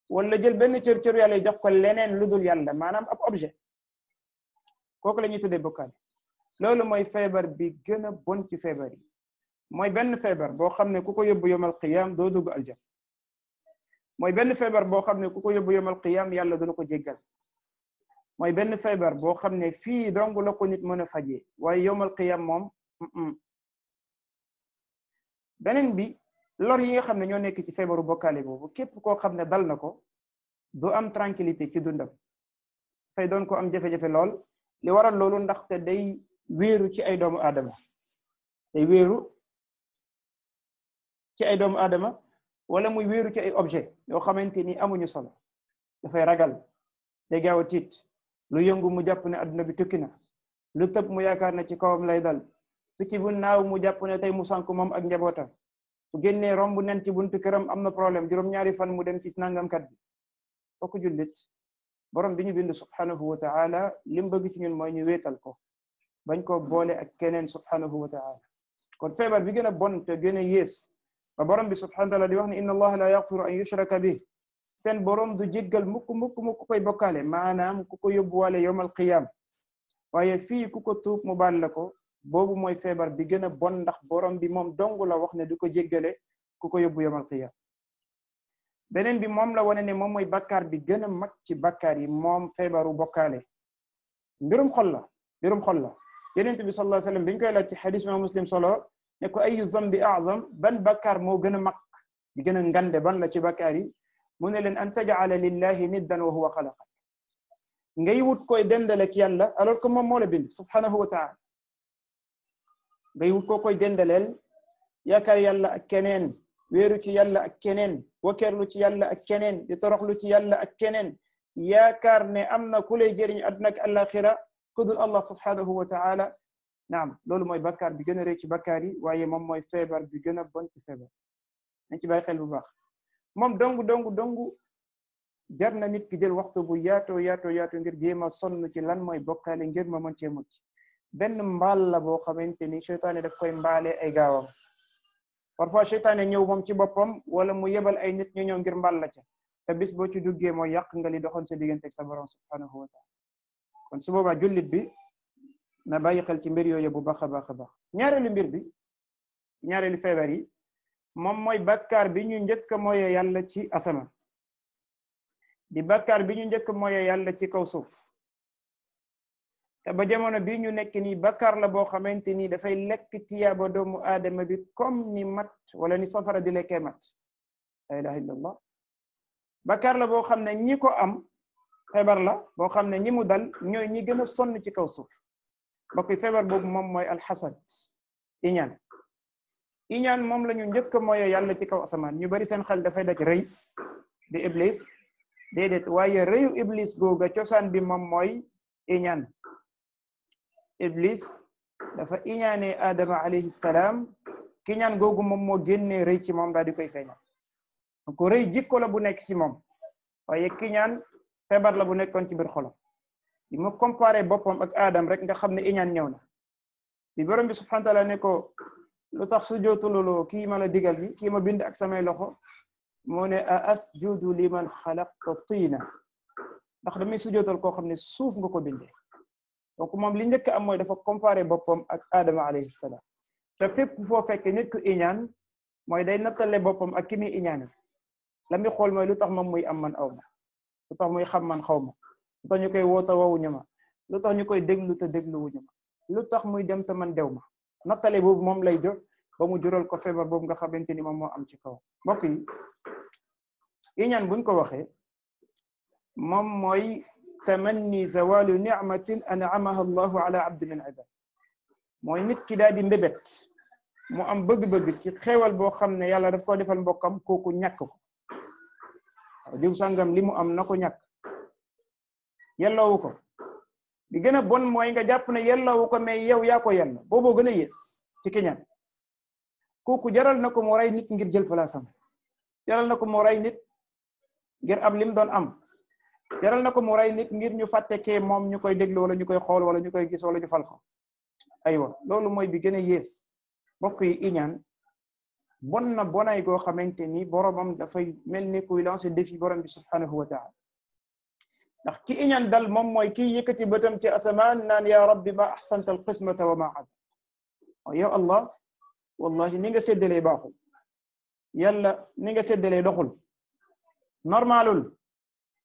S1: wala jël benn cëru yàlla yi jox ko leneen lu dul yàlla maanaam ab objet kooku la ñuy tuddee bokkaale loolu mooy feebar bi gën a bon ci feebar yi mooy benn feebar boo xam ne ku ko yóbbu yawmal qiyaam doo dugg aljanna mooy benn feebar boo xam ne ku ko yóbbu yawmal qiyaam yàlla du la ko jéggal mooy benn feebar boo xam ne fii dong la ko nit mën a fajee waaye yawmal qiyaam moom beneen bi lor yi nga xam ne ñoo nekk ci feebaru bokkaale boobu képp koo xam ne dal na ko du am tranquillité ci dundam fay doon ko am jafe-jafe lool li waral loolu ndaxte day wéeru ci ay doomu aadama day wéeru ci ay doomu aadama wala muy wéeru ci ay objet yoo xamante ni amuñu solo dafay ragal day gaaw a tiit lu yëngu mu jàpp ne adduna bi tukki na lu tëb mu yaakaar ne ci kawam lay dal picc bu naaw mu jàpp ne tey mu sànk moom ak njabootam su génnee romb nen ci buntu këram am na problème juróom-ñaari fan mu dem ci nangamkat bi kooku jullit borom bi ñu bind subhanahu wa ta'ala lim bëgg ci ñun mooy ñu wéetal ko bañ ko boole ak keneen subhanahu wa ta'ala kon feebar bi gën a bon te gën a yées ba borom bi subhanahu wa ta'ala di wax ne inna allaha la yaghfiru an yushraka bih seen borom du jéggal mukk koy bokkaale maanaam ku ko yóbbuwaale yawmal qiyam waaye fii ku ko tuub mu baal la ko boobu mooy feebar bi gën a bon ndax borom bi moom dong la wax ne du ko jéggale ku ko yóbbu yawmal qiyam beneen bi moom la wane ne moom mooy bakkaar bi gën a mag ci bakkaar yi moom feebaru bokkaale mbirum xol la yonent bi sallallahu alayhi wasallam biñ koy laaj ci xadis ma muslim solo ne ko ayu zambi a'zam ban bakkaar moo gën a mag bi gën a ngande ban la ci bakkaar yi mu ne leen an taj'ala lillahi niddan wa huwa xalaqak ngay wut koy dendale ak yàlla alors que moom moo la bind subhanahu wa ta'ala ngay wut koo koy dendaleel yaakaar yàlla ak keneen wéeru ci yàlla ak keneen wakeerlu ci yàlla ak keneen di toroxlu ci yàlla ak keneen yaakaar ne am na ku lay jëriñ àdduna ak alaxira ku dul Allah subhanahu wa ta'ala naam loolu mooy bakkaar bi gën a rëy ci bakkaar yi waaye moom mooy feebar bi gën a bon ci feebar nañ ci bàyyi xel bu baax moom dong jar na nit ki jël waxtu bu yaatoo ngir jéem a sonn ci lan mooy bokkaale ngir ma mën cee mucc benn mbaal la boo xamante ni seytaane daf koy mbaale ay gaawam parfois seytaane ñëw moom ci boppam wala mu yebal ay nit ñu ñëw ngir mbaal la ca te bis boo ci duggee mooy yàq nga li doxoon sa diggante ak sa borom subhanahu wa ta'ala kon su boobaa jullit bi na bàyyi xel ci mbir yooyu bu baax a baax ñaareelu mbir bi ñaareelu feebar yi moom mooy bakkaar bi ñu njëkk mooye yàlla ci asama di bakkaar bi ñu njëkk mooye yàlla ci kaw suuf te ba jamono bi ñu nekk nii bakkaar la boo xamante ni dafay lekk tiyaaba doomu aadama bi comme ni mat wala ni safara di lekkee mat la ilaha illallah bakkaar la boo xam ne ñi ko am feebar la boo xam ne ñi mu dal ñooy ñi gën a sonn ci kaw suuf bokk feebar boobu moom mooy alxasad iñaan moom la ñu njëkk mooy yàlla ci kaw asamaan ñu bari seen xel dafay daj rëy di iblis déedéet waaye rëyu iblis googa cosaan bi moom mooy iñaan iblis dafa iñaane Adama alayhi salaam kiñaan googu moom moo génnee rëy ci moom daal di koy feeñal donc rëy jikko la bu nekk ci moom waaye kiñaan feebar la bu nekkoon ci biir xolam li mu comparé boppam ak Adam rek nga xam ne iñaan ñëw na bi borom bi subhanahu wa ta'ala ne ko lu tax sujjootuloo kii ma la digal gi kii ma bind ak samay loxo moo ne a asjudu liman xalaqta tiina ndax damay sujjootal koo xam ne suuf nga ko bindee donc moom li njëkk am mooy dafa comparé boppam ak Adama alayhi salaam te fépp foo fekk nit ku iñaan mooy day nattale boppam ak ki muy iñaane la muy xool mooy lu tax moom muy am man aw ma lu tax muy xam man xaw ma lu tax ñu koy woota wowuñu ma lu tax ñu koy déglu te dégluwuñu ma lu tax muy dem te man dew ma nattale boobu moom lay jot ba mu jural ko feebar boobu nga xamante ni moom moo am ci kaw mbokk yi iñaan buñ ko waxee moom mooy tamanni zawalu ni'matin an'amaha Allahu ala abdi min ibad mooy nit ki daal di mbébét mu am bëgg-bëgg ci xéewal boo xam ne yàlla daf ko defal mbokkam kooku ñàkk ko diw sangam li mu am na ko ñàkk yelloowu ko li gën a bon mooy nga jàpp ne yelloowu ko mais yow yaa ko yella booboo gën a yées ci kiñaan kooku jaral na ko mu rey nit ngir jël place am jaral na ko mu rey nit ngir am lim doon am jaral na ko mu rey nit ngir ñu fàtte kee moom ñu koy déglu wala ñu koy xool wala ñu koy gis wala ñu fal ko aywa loolu mooy bi gën a yées mbokk yi iñaan bon na bonay goo xamante ni boromam dafay mel ni kuy lancer défi borom bi subhanahu wa ta'ala ndax ki iñaan dal moom mooy kii yëkkati bëtam ci asamaan naan ya rabbi ma ahsanta alqismata wa ma ad yow Allah wallahi ni nga séddalee baaxul yàlla ni nga séddalee doxul normalul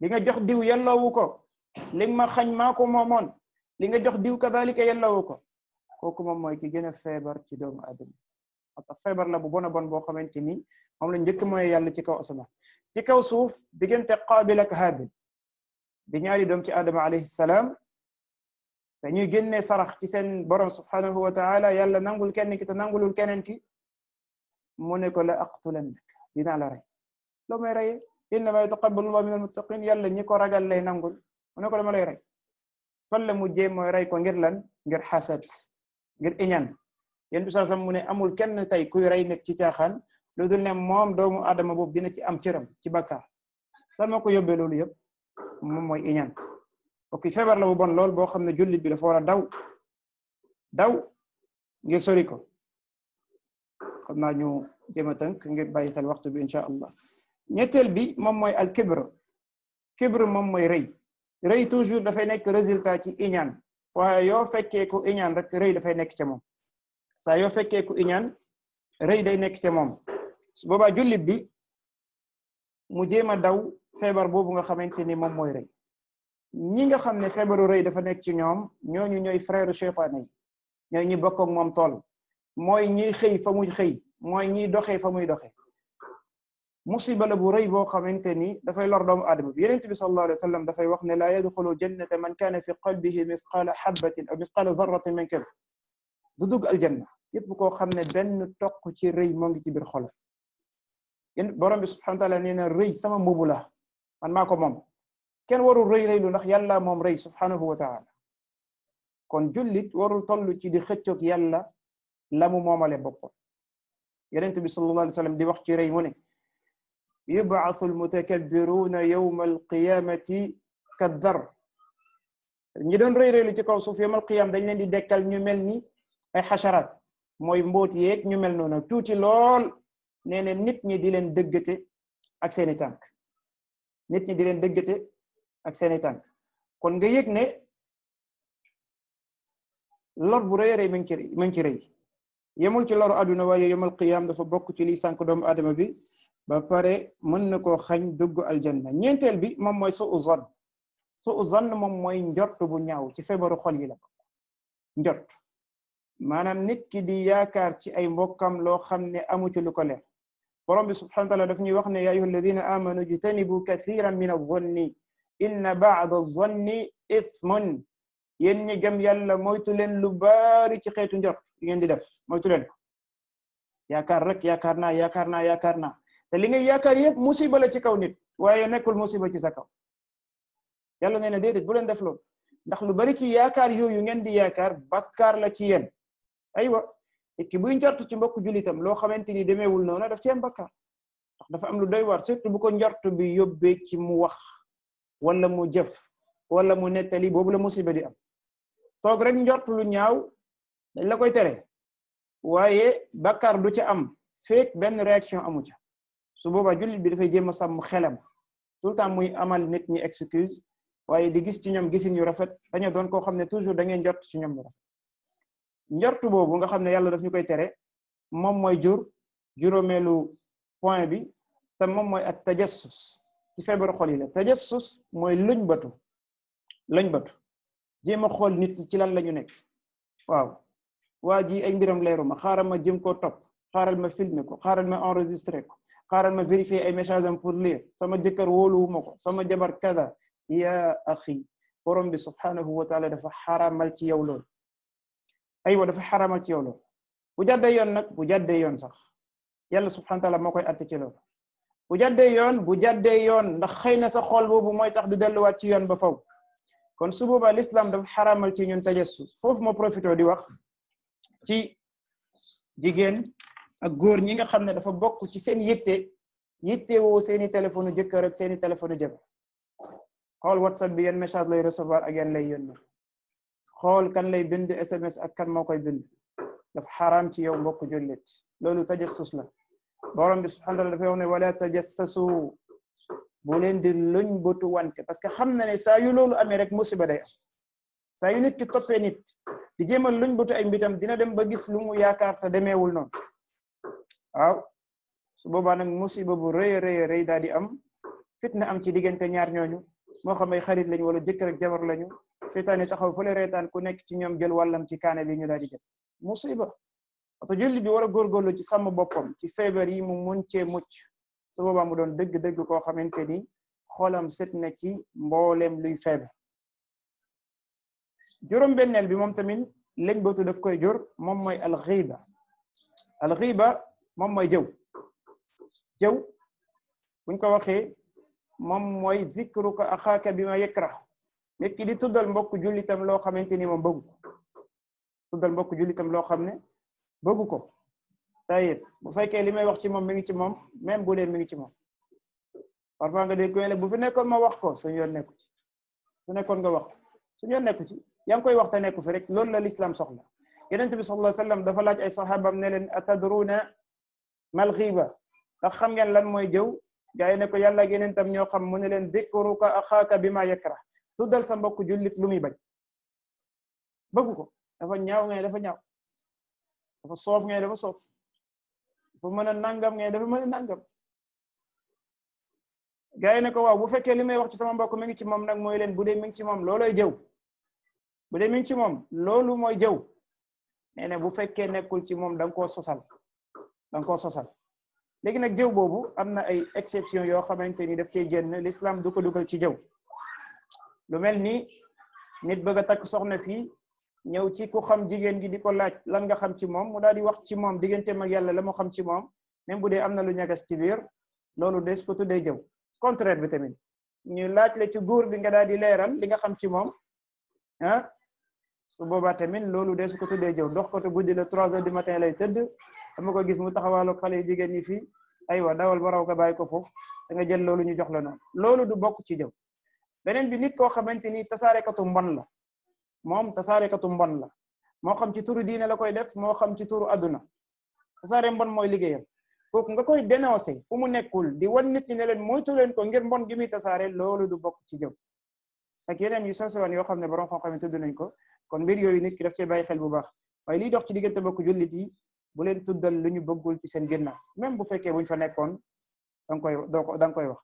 S1: li nga jox diw yelloowu ko li ma xañ maa ko moomoon li nga jox diw kadalika yelloowu ko kooku moom mooy ki gën a feebar ci doomu aadama ata feebar la bu bon a bon boo xamante ni moom la njëkk mooy yàlla ci kaw asamaan ci kaw suuf diggante Qaabil ak Haabil di ñaari doom ci Adama alayhi salaam dañuy génnee sarax ci seen borom subhanahu wa ta'ala yàlla nangul kenn ki te nangulul keneen ki mu ne ko la aqtulannak dinaa la rey loo may reyee innama yataqabbalu llahu min almuttaqin yàlla ñi ko ragal lay nangul mu ne ko dama lay rey fan la mujjee mooy rey ko ngir lan ngir xasad ngir iñaan yéen bi saasam mu ne amul kenn tey kuy rey nekk ci caaxaan lu dul ne moom doomu adama boobu dina ci am cëram ci bakkaar lan moo ko yóbbee loolu yëpp moom mooy iñaan ok feebar la bu bon lool boo xam ne jullit bi dafa war a daw ngir sori ko xam naa ñu jéem a tënk ngir bàyyi xel waxtu bi insha allah ñetteel bi moom mooy al kibr moom mooy rëy toujours dafay nekk résultat ci iñaan waaye yoo fekkee ku iñaan rek rëy dafay nekk ca moom saa yoo fekkee ku iñaan rëy day nekk ca moom su boobaa jullit bi mu jéem a daw feebar boobu nga xamante ni moom mooy rëy ñi nga xam ne feebaru rëy dafa nekk ci ñoom ñooñu ñooy frère cheytaane yi ñooy ñi bokk ak moom tool mooy ñiy xëy fa muy xëy mooy ñiy doxee fa muy doxee musiba la bu rëy boo xamante ni dafay lor doomu aadama bi Yonent bi sallallahu alayhi wa sallam dafay wax ne laa yadxulu jannata man kaana fi qalbihi misqaala habbatin aw misqaala darratin min kibr du dugg aljanna képp koo xam ne benn toq ci rëy moo ngi ci biir xolam yéen borom bi subhanahu wa ta'ala nee na rëy sama mbubu la man maa ko moom kenn warul rëy lu ndax yàlla moom rëy subhanahu wa ta'ala kon jullit warul toll ci di xëccoog yàlla la mu moomale boppam Yonent bi sallallahu alayhi wa sallam di wax ci rëy mu ne yub'athu al-mutakabbiruna yawma al-qiyamati kaddar ñi doon rëy lu ci kaw suuf yawma al-qiyam dañ leen di dekkal ñu mel ni ay xasharaat mooy mbóot yeeg ñu mel noonu tuuti lool nee na nit ñi di leen dëggate ak seeni tànk nit ñi di leen dëggate ak seeni tànk kon nga yëg ne lor bu rëy rëy mi ngi ci rëy yemul ci loru àdduna waaye yawmal qiyaam dafa bokk ci liy sànk doomu aadama bi ba pare mën na koo xañ dugg aljanna ñeenteel bi moom mooy su'u zann moom mooy njort bu ñaaw ci feebaru xol yi la njort maanaam nit ki di yaakaar ci ay mbokkam loo xam ne amu ci lu ko leer borom bi subhanahu wa ta'ala daf ñuy wax ne ya ayyuha alladhina amanu ijtanibu kathiran min adh-dhanni inna ba'da adh-dhanni ithmun yéen ñi gëm yàlla moytu leen lu bari ci xeetu njort yi ngeen di def moytu leen ko yaakaar rek yaakaar naa te li ngay yaakaar yëpp musiba la ci kaw nit waaye nekkul musiba ci sa kaw yàlla nee na déedéet bu leen def loolu ndax lu bari ci yaakaar yooyu ngeen di yaakaar bakkaar la ci yéen aywa nit ki buy njort ci mbokk julitam loo xamante ni demeewul noonu daf ci am bakkaar ndax dafa am lu doy waar surtout bu ko njort bi yóbbee ci mu wax wala mu jëf wala mu nettali boobu la musiba di am toog rek njort lu ñaaw dañ la koy tere waaye bakkaar du ca am feek benn réaction amu ca su boobaa jullit bi dafay jéem a sàmm xelam tout le temps muy amal nit ñi excuse waaye di gis ci ñoom gisin yu rafet dañoo doon koo xam ne toujours da ngeen njort ci ñoom lu rafet njortu boobu nga xam ne yàlla daf ñu koy tere moom mooy juróomeelu point bi te moom mooy ak tajassus ci feebaru xol yi la tajassus mooy lëñ batu jéem a xool nit ci lan la ñu nekk waaw waa ji ay mbiram leeruma xaaral ma jëm koo topp xaaral ma filmer ko xaaral ma enregistrer ko xaaral ma vérifier ay message am pour lire sama jëkkër wóoluwuma ko sama jabar kada ya axi borom bi subhanahu wa taala dafa xaramal ci yow lool aywa dafa xaramal ci yow lool bu jàddee yoon nag bu jàddee yoon sax yàlla subhanahu wa taala moo koy atte ci loolu bu jàddee yoon ndax xëy na sa xool boobu mooy tax du delluwaat ci yoon ba faw kon su boobaa l'islam dafa xaramal ci ñun tajassus foofu ma profité di wax ci jigéen ak góor ñi nga xam ne dafa bokk ci seen yitte woo seeni téléphone jëkkër ak seeni téléphone jabar xool whatsapp bi yan message lay recevoir ak yan lay yónnee xool kan lay bind SMS ak kan moo koy bind dafa xaraam ci yow mbokk jullit loolu tajassus la borom bi subhanahu wa ta'ala dafay wax ne wala tajassasu bu leen di luñ bëtu wante parce que xam na ne saa yu loolu amee rek musiba day am saa yu nit ki toppee nit di jéem a luñ bëtu ay mbitam dina dem ba gis lu mu yaakaar te demeewul noonu waaw su boobaa nag musiba bu rëy daal di am fitna am ci diggante ñaar ñooñu moo xam ay xarit lañu wala jëkkër ak jabar lañu seytaane taxaw fële reetaan ku nekk ci ñoom jël wàllam ci kaane bi ñu daal di jël musiba oto julli bi war a góorgóorlu ci sàmm boppam ci feebar yi mu mun cee mucc su boobaa mu doon dëgg-dëgg koo xamante ni xolam set na ci mbooleem luy feebar juróom benneel bi moom tamit lañ bootu daf koy jur moom mooy alxiiba moom mooy jëw buñ ko waxee moom mooy zikruka axaaka bi ma yakrah nit ki di tuddal mbokk jullitam loo xamante ni moom bëggu ko tuddal mbokk jullitam loo xam ne bëggu ko tayib bu fekkee li may wax ci moom mi ngi ci moom même bu dee mi ngi ci moom parfois nga dégg ko bu fi nekkoon ma wax ko suñu yoon nekku ci su nekkoon nga wax suñu yoon nekku ci yaa ngi koy wax te nekku fi rek loolu la l'islam soxla yonent bi sallallahu alayhi wasallam dafa laaj ay saxaabam ne leen atadruna mal ghiba ndax xam ngeen lan mooy jëw gaa yi ne ko yàlla ak yeneen tam ñoo xam mu ne leen zikruka axaaka bi ma yakrah tuddal sa mbokk jullit lu muy bañ bëggu ko dafa ñaaw ngay dafa ñaaw dafa soof ngay dafa soof dafa mën a nangam ngay dafa mën a nangam gaa yi ne ko waaw bu fekkee li may wax ci sama mbokk mi ngi ci moom nag mooy leen bu dee mi ngi ci moom looloy jëw bu dee mi ngi ci moom loolu mooy jëw nee na bu fekkee nekkul ci moom da nga koo sosal léegi nag jëw boobu am na ay exception yoo xamante ni daf cey génn l'islam du ko dugal ci jëw lu mel ni nit bëgg a takk soxna fii ñëw ci ku xam jigéen gi di ko laaj lan nga xam ci moom mu daal di wax ci moom digganteem ak yàlla la mu xam ci moom même bu dee am na lu ñagas ci biir loolu des ko tuddee jëw contraire bi tamit ñu laaj la ci góor bi nga daal di leeral li nga xam ci moom ah su boobaa tamit loolu des ko tuddee jëw dox ko te guddi la 3 heures du matin lay tëdd dama ko gis mu taxawaalu xale yu jigéen ñi fii aywa dawal ba raw nga bàyyi ko foofu da nga jël loolu ñu jox la noonu loolu du bokk ci jëw beneen bi nit koo xamante ni tasaarekatu mbon la moom tasaarekatu mbon la moo xam ci turu diine la koy def moo xam ci turu adduna tasaare mbon mooy liggéeyam kooku nga koy dénoncer fu mu nekkul di wan nit ñi ne leen moytu leen ko ngir mbon gi muy tasaare loolu du bokk ci jëw ak yeneen yu sosewaan yoo xam ne borom xam-xam yi tudd nañ ko kon mbir yooyu nit ki daf cee bàyyi xel bu baax waaye liy dox ci diggante bokk jullit yi bu leen tuddal lu ñu bëggul ci seen ginnaaw même bu fekkee buñ fa nekkoon da nga koy wax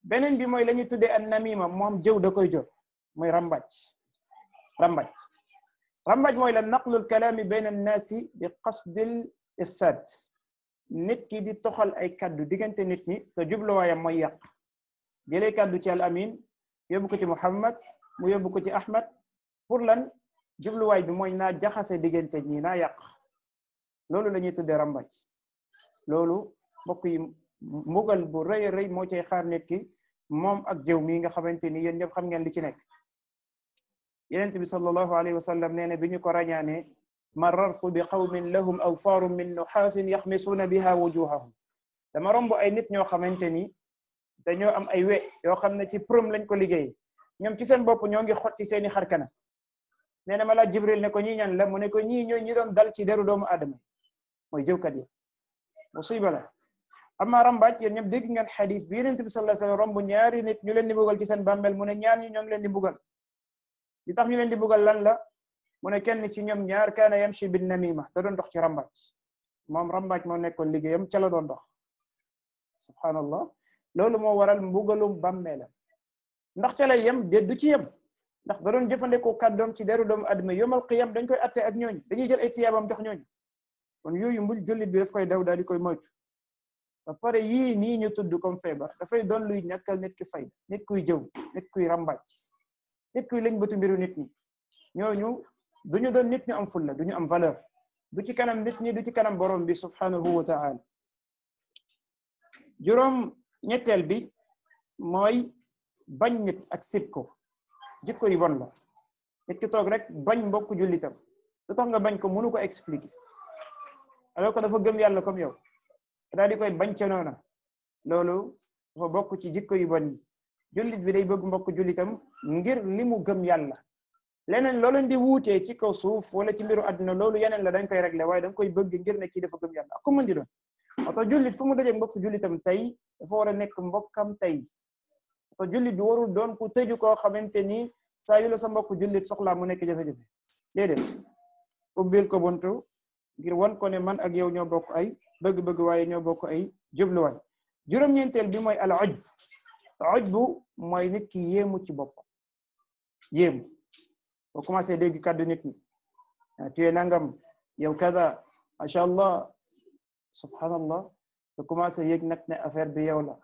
S1: beneen bi mooy la ñuy tuddee an namima moom jëw da koy jor mooy rambaaj mooy la naqlul kalaami bayna annaasi bi qasdil ifsad nit ki di toxal ay kaddu diggante nit ñi te jubluwaayam mooy yàq jëlee kaddu ci al amin yóbbu ko ci Muhammad mu yóbbu ko ci Ahmad pour lan jubluwaay bi mooy naa jaxase diggante ñi naa yàq loolu la ñuy tuddee rambaaj loolu mbokk yi mbugal bu rëy a rëy moo cay xaar nit ki moom ak jëw mii nga xamante ni yéen ñëpp xam ngeen li ci nekk yenent bi sallallahu alayhi wa sallam nee na bi ñu ko rañaane marartu bi qawmin lahum awfaarun min nuxaasin yaxmisuuna biha wujuhahum dama romb ay nit ñoo xamante ni dañoo am ay we yoo xam ne ci prom lañ ko liggéey ñoom ci seen bopp ñoo ngi xotti seeni xarkana nee na ma laaj Jibril ne ko ñii ñan la mu ne ko ñii ñooy ñi doon dal ci deru doomu aadama mooy jëwkat yi musiba la amma rambaaj yéen ñëpp dégg ngeen xadis bi Yonent bi sallallahu alayhi wasallam romb ñaari nit ñu leen di mbugal ci seen bàmmeel mu ne ñaar ñi ñoo ngi leen di mbugal li tax ñu leen di mbugal lan la mu ne kenn ci ñoom ñaar kaana yamshi bin namima da doon dox ci rambaaj moom rambaaj moo nekkoon liggéeyam ca la doon dox subhanallah loolu moo waral mbugalum bàmmeelam ndax ca lay yem de du ci yem ndax da doon jëfandikoo kàddoom ci deru doomu adama yomal qiyam dañ koy atte ak ñooñu dañuy jël ay tiyaabam jox ñooñu kon yooyu mbul jullit bi daf koy daw daal di koy moytu ba pare yii nii ñu tudd comme feebar dafay doon luy ñàkkal nit ki fayda nit kuy jëw nit kuy rambàcc nit kuy lañ bëtu mbiru nit ñi ñooñu duñu doon nit ñu am fulla duñu am valeur du ci kanam nit ñi du ci kanam borom bi subhanahu wa ta'ala juróom ñetteel bi mooy bañ nit ak sib ko jikko yi bon la nit ki toog rek bañ mbokk jullitam lu tax nga bañ ko mënu ko expliquer alors que dafa gëm yàlla comme yow daal di koy bañ ca noona loolu dafa bokk ci jikko yu bon yi jullit bi day bëgg mbokk jullitam ngir li mu gëm yàlla leneen loolu di wuutee ci kaw suuf wala ci mbiru àdduna loolu yeneen la dañ koy régler waaye dañ koy bëgg ngir ne kii dafa gëm yàlla ak ku mën di doon oto jullit fu mu dajee mbokk jullitam tey dafa war a nekk mbokkam tey oto jullit bi warul doon ku tëju koo xamante ni saa yu la sa mbokk jullit soxlaa mu nekk jafe-jafe déedéet ubbil ko buntu ngir wan ko ne man ak yow ñoo bokk ay bëgg-bëgg waaye ñoo bokk ay jubluwaay juróom-ñeenteel bi mooy al ujb ujbu mooy nit ki yéemu ci boppam yéemu boo commencé dégg kàddu nit ñi tuye nangam yow kada masha Allah subhanallah nga commencé yëg nag ne affaire bi yow la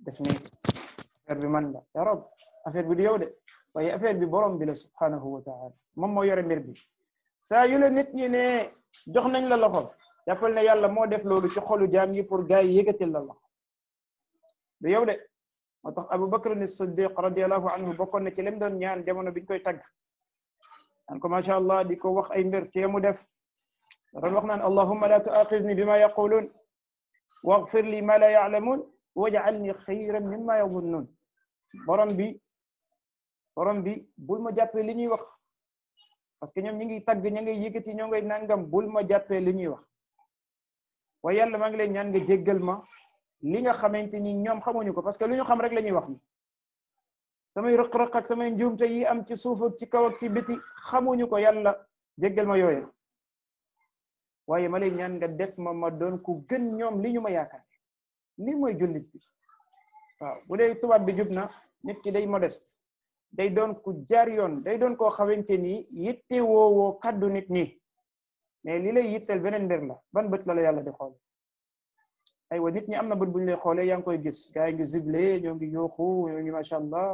S1: def ni affaire bi man la ya rab affaire bi du yow de waaye affaire bi borom bi la subhanahu wa ta'ala moom moo yore mbir bi saa yu la nit ñi ne jox nañ la loxo jàppal ne yàlla moo def loolu ci xolu jaam yi pour gars yi yëkkatil la loxo du yow de moo tax Abu Bakr as-Siddiq radiyallahu anhu bokkoon na ci lim doon ñaan jamono biñ koy tagg an ko masha Allah di ko wax ay mbir ci mu def doon wax naan allahumma la tu'akhidhni bima yaqulun waghfir li ma la ya'lamun waj'alni khayran mimma yadhunnun borom bi bul ma jàppee li ñuy wax parce que ñoom ñi ngi tagg ña ngay yëkkati ñoo ngay nangam bul ma jàppee li ñuy wax waaye yàlla maa ngi lay ñaan nga jéggal ma li nga xamante ni ñoom xamuñu ko parce que lu ñu xam rek la ñuy wax ni samay rëq-rëq ak samay njuumte yi am ci suuf ak ci kaw ak ci biti xamuñu ko yàlla jéggal ma yooye waaye ma lay ñaan nga def ma doon ku gën ñoom li ñu ma yaakaar li mooy jullit bi waaw bu dee tubaab bi jub na nit ki day modeste day doon ku jaar yoon day doon koo xamante ni yitte woowoo kaddu nit ñi mais li lay yittel beneen mbir la ban bët la yàlla di xool aywa nit ñi am na bët bu ñu lay xoolee yaa ngi koy gis gaa yi ngi zible ñoo ngi yooxu ñoo ngi macha allah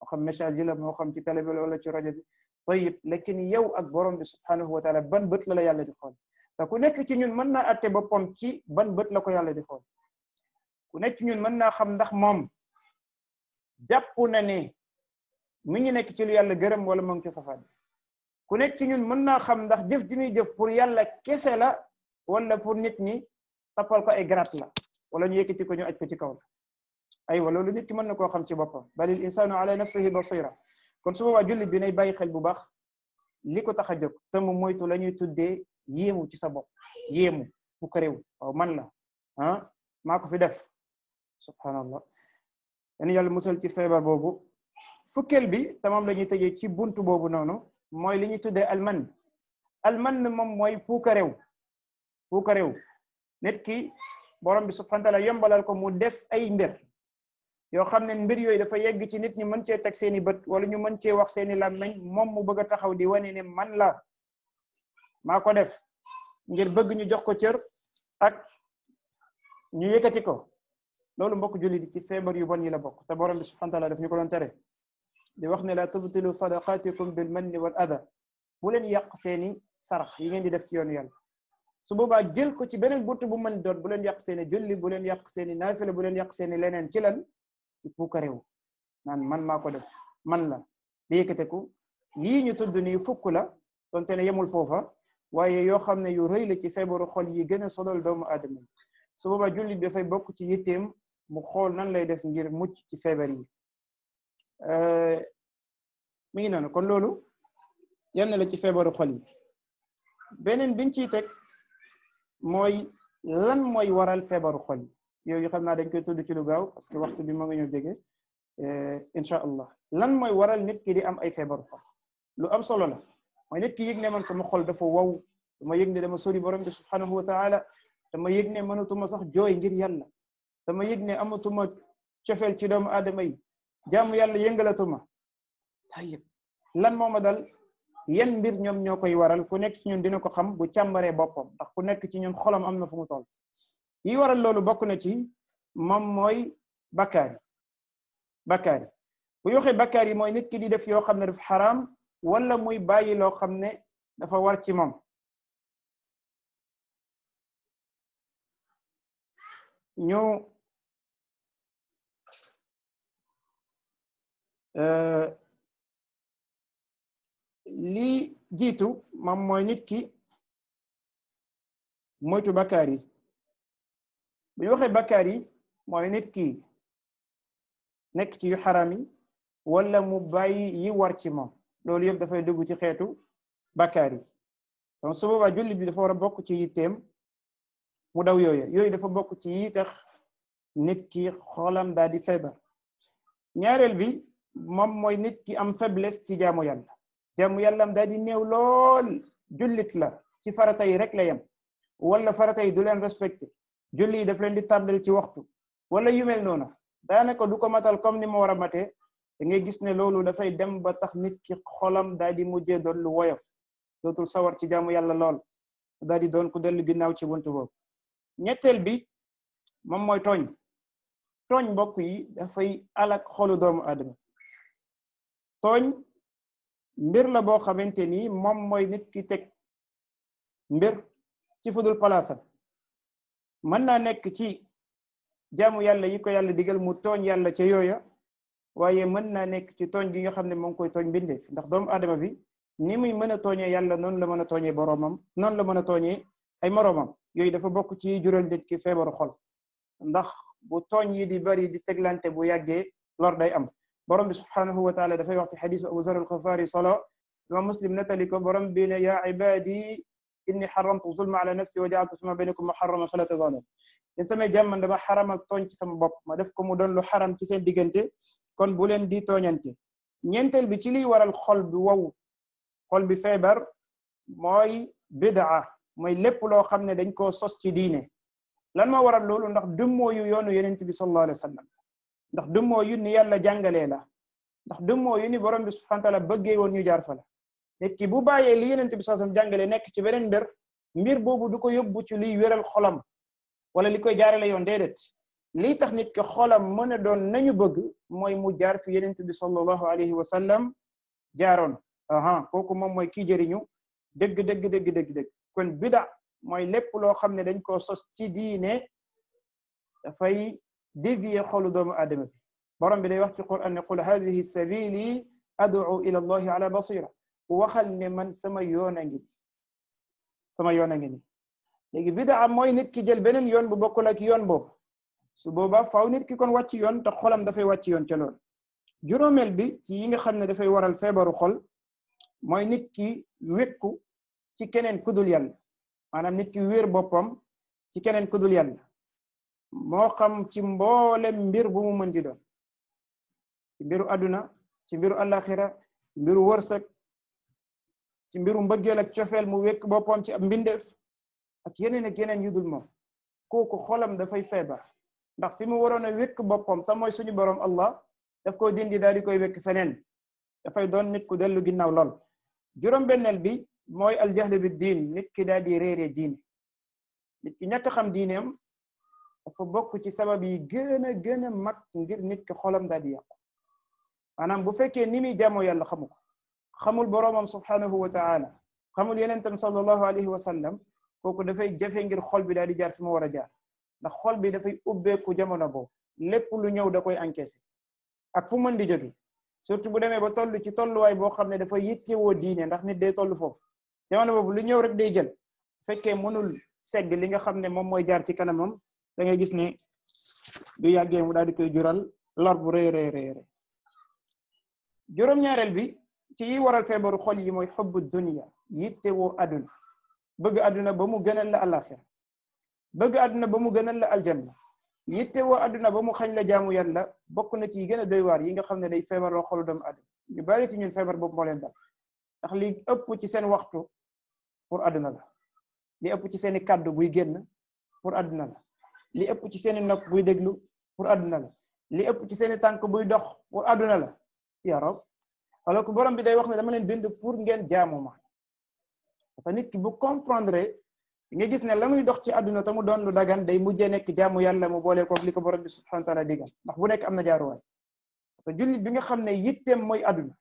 S1: moo xam message yi la moo xam ci télé bi wala ci rajo bi tayib lakin yow ak borom bi subhanahu wa taala ban bët la yàlla di xool te ku nekk ci ñun mën naa atte boppam ci ban bët la ko yàlla di xool ku nekk ci ñun mën naa xam ndax moom jàpp na ne mi ngi nekk ci lu yàlla gërëm wala mu ngi ci safaan ku nekk ci ñun mën naa xam ndax jëf ji muy jëf pour yàlla kese la wala pour nit ñi tappal ko ay grat la wala ñu yëkkati ko ñu aj ko ci kaw la aywa loolu nit ki mën na koo xam ci boppam balil insanu ala nafsihi basira kon su boobaa jullit bi nay bàyyi xel bu baax li ko tax a jóg te mu moytu la ñuy tuddee yéemu ci sa bopp yéemu bu ko réew waaw man la maa ko fi def subhanallah dañu yàlla musal ci feebar boobu fukkeel bi te moom la ñuy tëjee ci buntu boobu noonu mooy li ñuy tuddee alman moom mooy puuka réew nit ki borom bi subhanahu wa ta'ala yombalal ko mu def ay mbir yoo xam ne mbir yooyu dafa yegg ci nit ñi mën cee teg seeni bët wala ñu mën cee wax seeni làmmiñ moom mu bëgg a taxaw di wane ne man la maa ko def ngir bëgg ñu jox ko cër ak ñu yëkkati ko loolu mbokk jullit ci feebar yu bon yi la bokk te borom bi subhanahu wa ta'ala daf ñu ko doon tere di wax ne la tubtilu sadaqatikum bil manni wal adha bu leen yàq seeni sarax yi ngeen di def ci yoonu yàlla su boobaa jël ko ci beneen buntu bu mën doon bu leen yàq seeni julli bu leen yàq seeni naafila bu leen yàq seeni leneen ci lan ci puuka réew naan man maa ko def man la di yëkkateku yii ñu tudd nii fukk la donte ne yemul foofa waaye yoo xam ne yu rëy la ci feebaru xol yi gën a sonal doomu aadama yi su boobaa jullit dafay bokk ci yitteem mu xool nan lay def ngir mucc ci feebar yi mi ngi noonu kon loolu yenn la ci feebaru xol yi beneen biñ ciy teg mooy lan mooy waral feebaru xol yi yooyu xam naa dañ koy tudd ci lu gaaw parce que waxtu bi moo ngi ñëw jege incha allah lan mooy waral nit ki di am ay feebaru xol lu am solo la mooy nit ki yëg ne man sama xol dafa wow dama yëg ne dama sori borom bi subhanahu wa taala dama yëg ne mënatuma sax jooy ngir yàlla dama yëg ne amatuma cofeel ci doomu aadama yi jaamu yàlla yëngalatuma tayib lan moo ma dal yan mbir ñoom ñoo koy waral ku nekk ci ñun dina ko xam bu càmbaree boppam ndax ku nekk ci ñun xolam am na fu mu toll yi waral loolu bokk na ci moom mooy bakkaar yi bu ñu waxee bakkaar yi mooy nit ki di def yoo xam ne dafa xaraam wala muy bàyyi loo xam ne dafa war ci moom ñu lii jiitu moom mooy nit ki moytu bakkaar yi bu ñu waxee bakkaar yi mooy nit ki nekk ci yu xaram yi wala mu bàyyi yi war ci moom loolu yëpp dafay dugg ci xeetu bakkaar yi donc su boobaa jullit bi dafa war a bokk ci yitteem mu daw yooyu dafa bokk ci yi tax nit ki xolam daal di feebar ñaareel bi moom mooy nit ki am faiblesse ci jaamu yàlla am daal di néew lool jullit la ci farata yi rek la yem wala farata yi du leen respecté julli yi daf leen di tardel ci waxtu wala yu mel noonu daanaka du ko matal comme ni mu war a matee da ngay gis ne loolu dafay dem ba tax nit ki xolam daal di mujjee doon lu woyof dootul sawar ci jaamu yàlla lool daal di doon ku dellu ginnaaw ci buntu boobu ñetteel bi moom mooy tooñ mbokk yi dafay alak xolu doomu aadama tooñ mbir la boo xamante ni moom mooy nit ki teg mbir ci fudul palaasam mën naa nekk ci jaamu yàlla yi ko yàlla digal mu tooñ yàlla ca yooya waaye mën naa nekk ci tooñ gi nga xam ne moo ngi koy tooñ bindeef ndax doomu aadama bi ni muy mën a tooñee yàlla noonu la mën a tooñee boroomam noonu la mën a tooñee ay moroomam yooyu dafa bokk ci jural nit ki feebaru xol ndax bu tooñ yi di bari di teglante bu yàggee lor day am borom bi subhanahu wa taala dafay wax ci xadis Abu Zar al-Ghifari solo imam Muslim nettali ko borom bi ne yaa ibadi inni xaramtu zulma ala nafsi wa ja'altu suma baynakum muharraman fala tazalamu yéen samay jàmm dama xaramal tooñ ci sama bopp ma def ko mu doon lu xaram ci seen diggante kon bu leen di tooñante ñeenteel bi ci liy waral xol bi wow xol bi feebar mooy bid'a mooy lépp loo xam ne dañ koo sos ci diine lan moo waral loolu ndax dummoo yu yoonu yonent bi sallallahu alayhi wa sallam ndax dummoo yu ni yàlla jàngalee la ndax dummoo yu ni borom bi subhanahu wa ta'ala bëggee woon ñu jaar fa la nit ki bu bàyyee li yonent bi sallallahu alayhi wa sallam jàngalee nekk ci beneen mbir boobu du ko yóbbu ci liy wéral xolam wala li koy jaarale yoon déedéet lii tax nit ki xolam mën a doon nañu bëgg mooy mu jaar fi yonent bi sallallahu alayhi wa sallam jaaroon kooku moom mooy kii jëriñu dëgg kon bida mooy lépp loo xam ne dañ koo sos ci diine dafay dévier xolu doomu aadama bi borom bi day wax ci Qur'an ne qul hadhihi sabili ad'u ila allahi ala basira waxal ne man sama yoon a ngi ni léegi bida mooy nit ki jël beneen yoon bu bokkul ak yoon boobu su boobaa faaw nit ki kon wàcc yoon te xolam dafay wàcc yoon ca lool juróomeel bi ci yi nga xam ne dafay waral feebaru xol mooy nit ki wékku ci keneen kudul yàlla maanaam nit ki wéer boppam ci keneen kudul yàlla moo xam ci mboolem mbir bu mu mën di doon ci mbiru aduna ci mbiru alaxira mbiru wërsëg ci mbiru mbëggeel ak cofeel mu wékk boppam ci ab mbindeef ak yeneen yu dul moom kooku xolam dafay feebar ndax fi mu waroon a wékk boppam te mooy suñu borom Allah daf ko dindi daal di koy wékk feneen dafay doon nit ku dellu ginnaaw lool juróom-benneel bi mooy aljahl bi diin nit ki daal di réere diine nit ki ñàkk xam diineem dafa bokk ci sabab yi gën a mag ngir nit ki xolam daal di yàqu maanaam bu fekkee ni muy jaamoo yàlla xamu ko xamul boroomam subhanahu wa ta'ala xamul yenentam sallallahu alayhi wa sallam kooku dafay jafe ngir xol bi daal di jaar fi mu war a jaar ndax xol bi dafay ubbeeku jamono boobu lépp lu ñëw da koy encaissé ak fu mën di jóge surtout bu demee ba toll ci tolluwaay boo xam ne dafa yittewoo diine ndax nit day toll foofu jamono boobu lu ñëw rek day jël fekkee mënul segg li nga xam ne moom mooy jaar ci kanamam da ngay gis ne du yàggee mu daal di koy jural lor bu rëy rëy rëy juróom-ñaareel bi ci yi waral feebaru xol yi mooy xubbu dunya yitte woo àdduna bëgg àdduna ba mu gënal la alaxira bëgg àdduna ba mu gënal la aljanna yitte woo àdduna ba mu xañ la jaamu yàlla bokk na ci gën a doy waar yi nga xam ne day feebaroo xolu doomu àdduna ñu bari ci ñun feebar boobu moo leen dal ndax li ëpp ci seen waxtu pour àdduna la li ëpp ci seeni kàddu buy génn pour àdduna la li ëpp ci seeni nopp buy déglu pour àdduna la li ëpp ci seeni tànk buy dox pour àdduna la ya rab alors que borom bi day wax ne dama leen bind pour ngeen jaamu ma dafa nit ki bu comprendre nga gis ne la muy dox ci àdduna te mu doon lu dagan day mujjee nekk jaamu yàlla mu boole ko li ko borom bi subhanahu wa taala digal ndax bu nekk am na jaaruwaay te jullit bi nga xam ne yitteem mooy àdduna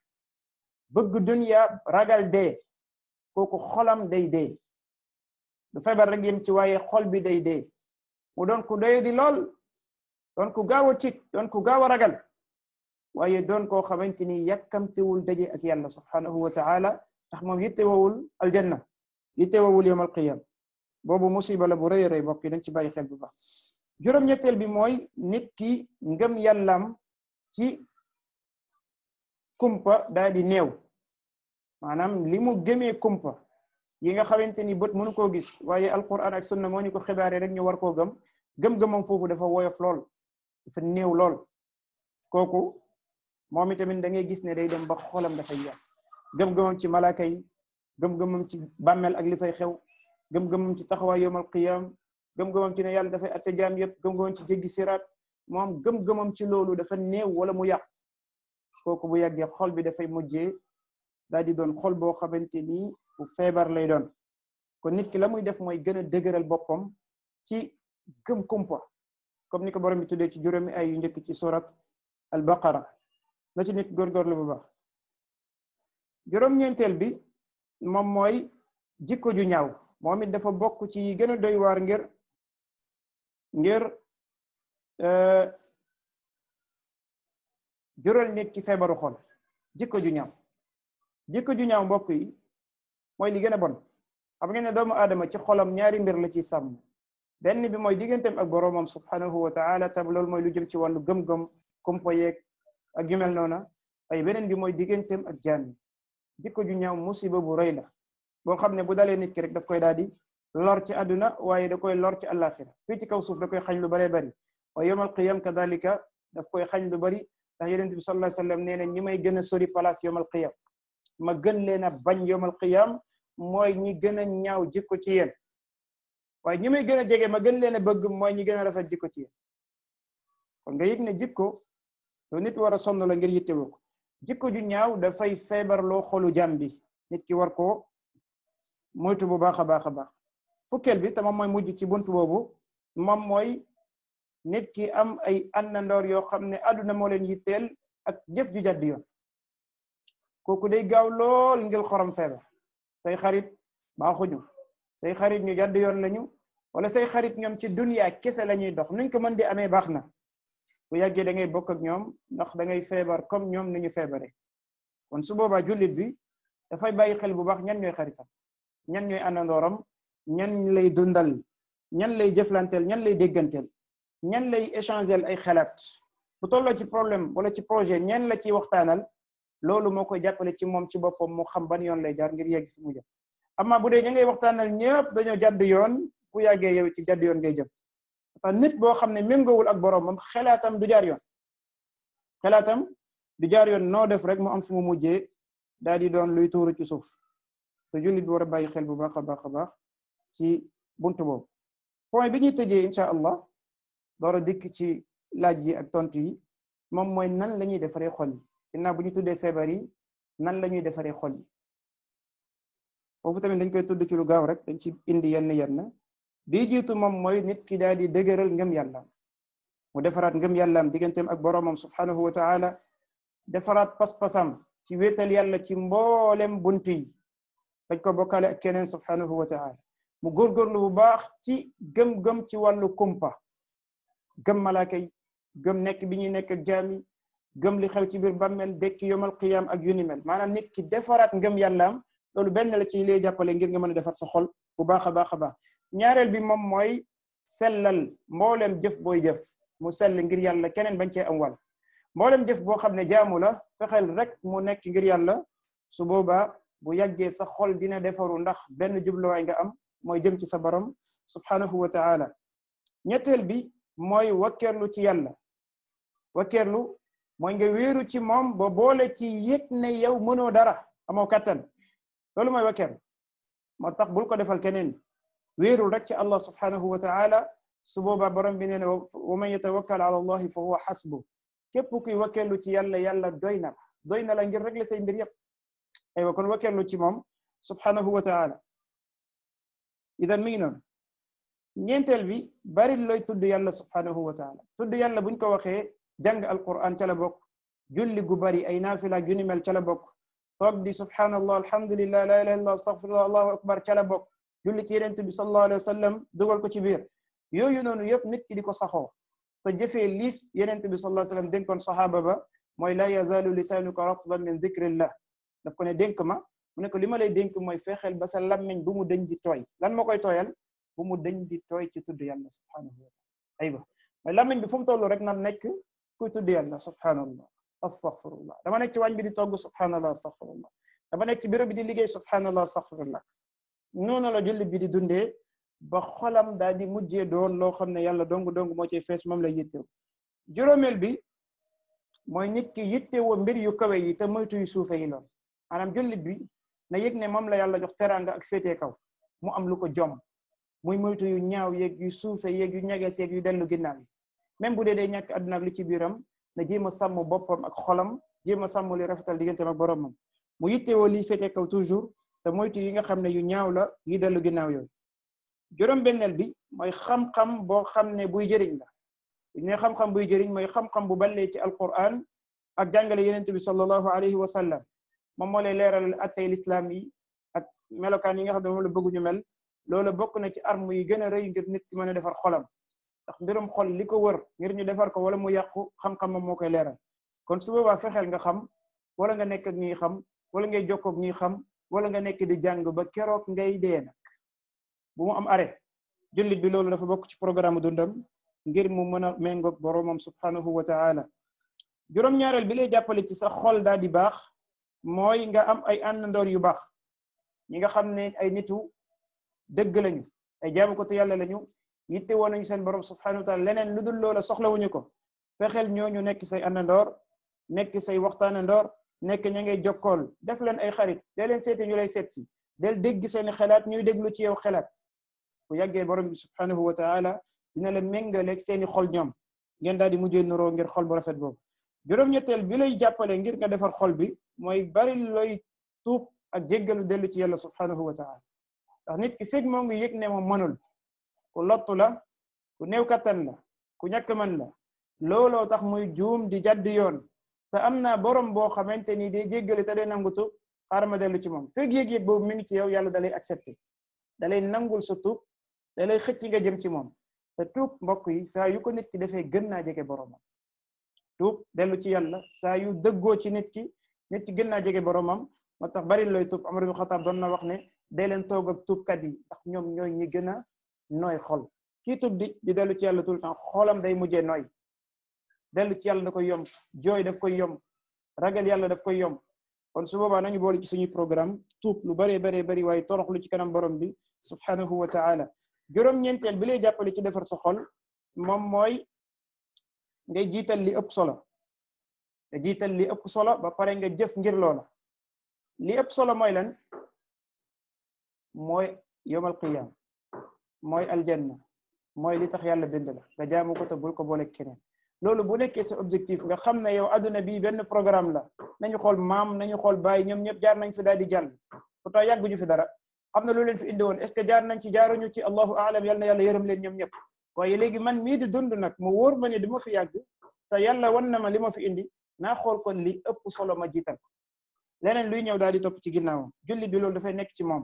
S1: bëgg dunya ragal dee kooku xolam day dee du feebar rek yem ci waaye xol bi day dee mu doon ku doye di lool doon ku gaaw a tiit doon ku gaaw a ragal waaye doon koo xamante ni yàkkamtewul daje ak yàlla subhanahu wa taala ndax moom yitte wowul aljanna yitte wowul yawm alqiyam boobu musiba la bu rëy rëy bokk yi dañ ci bàyyi xel bu baax juróom-ñetteel bi mooy nit ki ngëm yàllam ci kumpa daal di néew maanaam li mu gëmee kumpa yi nga xamante ni bët mënu koo gis waaye alquran ak sunna moo ñu ko xibaare rek ñu war koo gëm-gëmam foofu dafa woyof lool dafa néew lool kooku moom itamit da ngay gis ne day dem ba xolam dafay yàq gëm-gëmam ci malaaka yi gëm-gëmam ci bàmmeel ak li fay xew gëm-gëmam ci taxawaay yawmal qiyam gëm-gëmam ci ne yàlla dafay atte jaam yëpp gëm-gëmam ci jéggi siraat moom gëm-gëmam ci loolu dafa néew wala mu yàq kooku bu yàggee xol bi dafay mujjee daal di doon xol boo xamante ni bu feebar lay doon kon nit ki la muy def mooy gën a dëgëral boppam ci gëm kumpa comme ni ko borom bi tuddee ci juróomi ay yu njëkk ci surat al baqara la ci nit góorgóorlu bu baax juróom-ñeenteel bi moom mooy jikko ju ñaaw moom it dafa bokk ci gën a doy waar ngir jural nit ki feebaru xol jikko ju ñaaw mbokk yi mooy li gën a bon xam ngeen ne doomu aadama ci xolam ñaari mbir la ciy sàmm benn bi mooy digganteem ak boroomam subhanahu wa taala tam loolu mooy lu jëm ci wàllu gëm-gëm kumpa yeeg ak yu mel noona ay beneen bi mooy digganteem ak jaam yi jikko ju ñaaw musiba bu rëy la boo xam ne bu dalee nit ki rek daf koy daal di lor ci àdduna waaye da koy lor ci àllaaxira fii ci kaw suuf da koy xañ lu baree bari waaye yawmal qiyam kadalika daf koy xañ lu bari ndax yonent bi sallallahu alayhi wasallam nee na ñi may gën a sori place yawmal qiyam ma gën leen a bañ yawmal qiyam mooy ñi gën a ñaaw jikko ci yéen waaye ñi may gën a jege ma gën leen a bëgg mooy ñi gën a rafet jikko ci yéen kon nga yëg ne jikko lu nit war a sonn la ngir yittewoo ko jikko ju ñaaw dafay feebarloo xolu jàmm bi nit ki war koo moytu bu baax a baax a baax fukkeel bi te moom mooy mujj ci buntu boobu moom mooy nit ki am ay àndandoor yoo xam ne àdduna moo leen yitteel ak jëf ju jàdd yoon kooku day gaaw lool ngir xorom feebar say xarit baaxuñu say xarit ñu jàdd yoon lañu wala say xarit ñoom ci dunya kese la ñuy dox nuñ ko mën di amee baax na bu yàggee da ngay bokk ak ñoom ndax da ngay feebar comme ñoom ni ñu feebare kon su boobaa jullit bi dafay bàyyi xel bu baax ñan ñooy xaritam ñan ñooy àndandooram ñan lay dundal ñan lay jëflanteel ñan lay dégganteel ñan lay échanger ay xalaat bu tolloo ci problème wala ci projet ñan la ciy waxtaanal loolu moo koy jàppale ci moom ci boppam mu xam ban yoon lay jaar ngir yegg fi mu jëm amma bu dee ña ngay waxtaanal ñëpp dañoo jàdd yoon bu yàggee yow ci jàdd yoon ngay jëm parce que nit boo xam ne méngoowul ak borom moom xalaatam du jaar yoon noo def rek mu am fu mu mujjee daal di doon luy tuuru ci suuf te jullit bi war a bàyyi xel bu baax a baax a baax ci buntu boobu point bi ñuy tëjee incha allah door a dikk ci laaj yi ak tontu yi moom mooy nan la ñuy defaree xol yi ginnaaw bu ñu tuddee feebar yi nan la ñuy defaree xol yi foofu tamit dañ koy tudd ci lu gaaw rek dañ ci indi yenn bii jiitu moom mooy nit ki daal di dëgëral ngëm yàllaam mu defaraat ngëm yàllaam digganteem ak boroomam subhanahu wa taala defaraat pas-pasam ci wéetal yàlla ci mboolem buntu yi bañ ko bokkaale ak keneen subhanahu wa taala mu góorgóorlu bu baax ci gëm-gëm ci wàllu kumpa gëm malaaka yi gëm nekk bi ñuy nekk ak jaami gëm li xew ci biir bàmmeel dekki yomal qiyam ak yu ni mel maanaam nit ki defaraat ngëm yàllaam loolu benn la ci lay jàppale ngir nga mën a defar sa xol bu baax a baax a baax ñaareel bi moom mooy sellal mboolem jëf booy jëf mu sell ngir yàlla keneen bañ cee am wàll mboolem jëf boo xam ne jaamu la fexeel rek mu nekk ngir yàlla su boobaa bu yàggee sa xol dina defaru ndax benn jubluwaay nga am mooy jëm ci sa borom subhanahu wa ta'ala ñetteel bi mooy wakkeerlu ci yàlla wakkeerlu mooy nga wéeru ci moom ba boole ci yëg ne yow mënoo dara amoo kattan loolu mooy wakkeerlu moo tax bul ko defal keneen wéerul rek ci Allah subhanahu wa ta'ala su boobaa borom bi nee na wa man yatawakkal ala allahi fa huwa hasbu képp kuy wakkeerlu ci yàlla yàlla doy na la ngir régler say mbir yëpp aywa kon wakkeerlu ci moom subhanahu wa ta'ala idan mi ngi noonu ñeenteel bi bari looy tudd yàlla subhanahu wa ta'ala tudd yàlla buñ ko waxee jàng alquran ca la bokk julli gu bari ay naafila yu ni mel ca la bokk toog di subhanallah alhamdulillah la ilaha illallah astaghfirullah allahu akbar ca la bokk julli ci yonent bi sallallahu alayhi wa sallam dugal ko ci biir yooyu noonu yëpp nit ki di ko saxoo te jëfee liis yonent bi sallallahu alayhi wa sallam dénkoon saxaaba ba mooy la yazalu lisanuka ratban min dhikrillah daf ko ne dénk ma mu ne ko li ma lay dénk mooy fexeel ba sa lammiñ bu mu dëñ di tooy lan moo koy tooyal bu mu dëñ di tooy ci tudd yàlla subhanahu wa ta'ala aywa mooy lammiñ bi fu mu toll rek na nekk kuy tudd yàlla subhanallah astaghfirullah dama nekk ci waañ bi di togg subhanallah astaghfirullah dama nekk ci bureau bi di liggéey subhanallah astaghfirullah noonu la jullit bi di dundee ba xolam daal di mujjee doon loo xam ne yàlla dong moo ci fees moom lay yittew juróomeel bi mooy nit ki yittewoo mbir yu kawe yi te moytu yu suufe yi lool maanaam jullit bi na yëg ne moom la yàlla jox teraanga ak féetee kaw mu am lu ko jom muy moytu yu ñaaw yeeg yu suufe yeeg yu ñagees yeeg yu dellu ginnaaw yi même bu dee day ñàkk àdduna ak li ci biiram na jéem a sàmm boppam ak xolam jéem a sàmm li rafetal digganteem ak boromam mu yittewoo liy féetee kaw toujours te moytu yi nga xam ne yu ñaaw la yi dellu ginnaaw yooyu juróom benneel bi mooy xam-xam boo xam ne buy jëriñ la ne xam-xam buy jëriñ mooy xam-xam bu ballee ci alquran ak jàngale yonent bi sallallahu alayhi wa sallam moom moo lay leeral attey lislaam yi ak melokaan yi nga xam ne moom la bëgguñu mel loolu bokk na ci arme yi gën a rëy ngir nit ki mën a defar xolam ndax mbirum xol li ko wër ngir ñu defar ko wala mu yàqu xam-xam moom moo koy leeral kon su boobaa fexeel nga xam wala nga nekk ak ñi xam wala ngay jokkoo ak ñi xam wala nga nekk di jàng ba keroog ngay dee nag bu mu am arrêt jullit bi loolu dafa bokk ci programme dundam ngir mu mën a méngoog boromam subhanahu wa ta'ala juróom-ñaareel bi lay jàppale ci sa xol daal di baax mooy nga am ay àndandoor yu baax ñi nga xam ne ay nitu dëgg lañu ay jaamu ko te yàlla lañu yitte woon nañu seen borom subhanahu wa ta'ala leneen lu dul loola soxlawuñu ko fexeel ñooñu nekk say àndandoor nekk say waxtaanandoor nekk ña ngay jokkool def leen ay xarit dee leen seeti ñu lay seet si del dégg seeni xalaat ñuy déglu ci yow xalaat bu yàggee borom bi subhanahu wa ta'ala dina la méngaleeg seeni xol ñoom ngeen daal di mujjee nuroo ngir xol bu rafet boobu juróom-ñetteel bi lay jàppale ngir nga defar xol bi mooy bari looy tuub ak jéggalu dellu ci yàlla subhanahu wa ta'ala ndax nit ki fekk moo ngi yëg ne moom mënul ku lottu la ku néew kattan la ku ñàkk mën la looloo tax muy juum di jadd yoon te am naa borom boo xamante ni day jéggale te day nangu tuub xaaral ma dellu ci moom fekk yëg-yëg boobu mi ngi ci yow yàlla dalay accepté dalay nangul sa tuub dalay xëcc nga jëm ci moom te tuub mbokk yi saa yu ko nit ki defee gën naa jege boromam tuub dellu ci yàlla saa yu dëggoo ci nit ki gën naa jege boromam moo tax bari looy tuub Umar ibn Khattab doon na wax ne day leen toog ak tuubkat yi ndax ñoom ñooy ñi gën a nooy xol kii tuub di dellu ci yàlla tout le temps xolam day mujjee nooy dellu ci yàlla da koy yomb jooy daf koy yomb ragal yàlla daf koy yomb kon su boobaa nañu boole ci suñuy programme tuub lu baree bari waaye toroxlu ci kanam borom bi subhanahu wa ta'ala juróom-ñeenteel bi lay jàppale ci defar sa xol moom mooy ngay jiital li ëpp solo nga jiital li ëpp solo ba pare nga jëf ngir loola li ëpp solo mooy lan mooy yawmal qiyaama mooy aljanna mooy li tax yàlla bind la nga jaamu ko te bul ko boole keneen loolu bu nekkee sa objectif nga xam ne yow adduna bi benn programme la nañu xool maam nañu xool bàyyi ñoom ñëpp jaar nañ fi daal di jàll pourtant yàgguñu fi dara am na lu leen fi indi woon est-ce que jaar nañ ci jaaruñu ci allahu aalam yal na yàlla yërëm leen ñoom ñëpp waaye léegi man mii di dund nag mu wóor ma ne du ma fi yàgg te yàlla wan na ma li ma fi indi naa xool kon li ëpp solo ma jiital leneen luy ñëw daal di topp ci ginnaawam julli bi loolu dafay nekk ci moom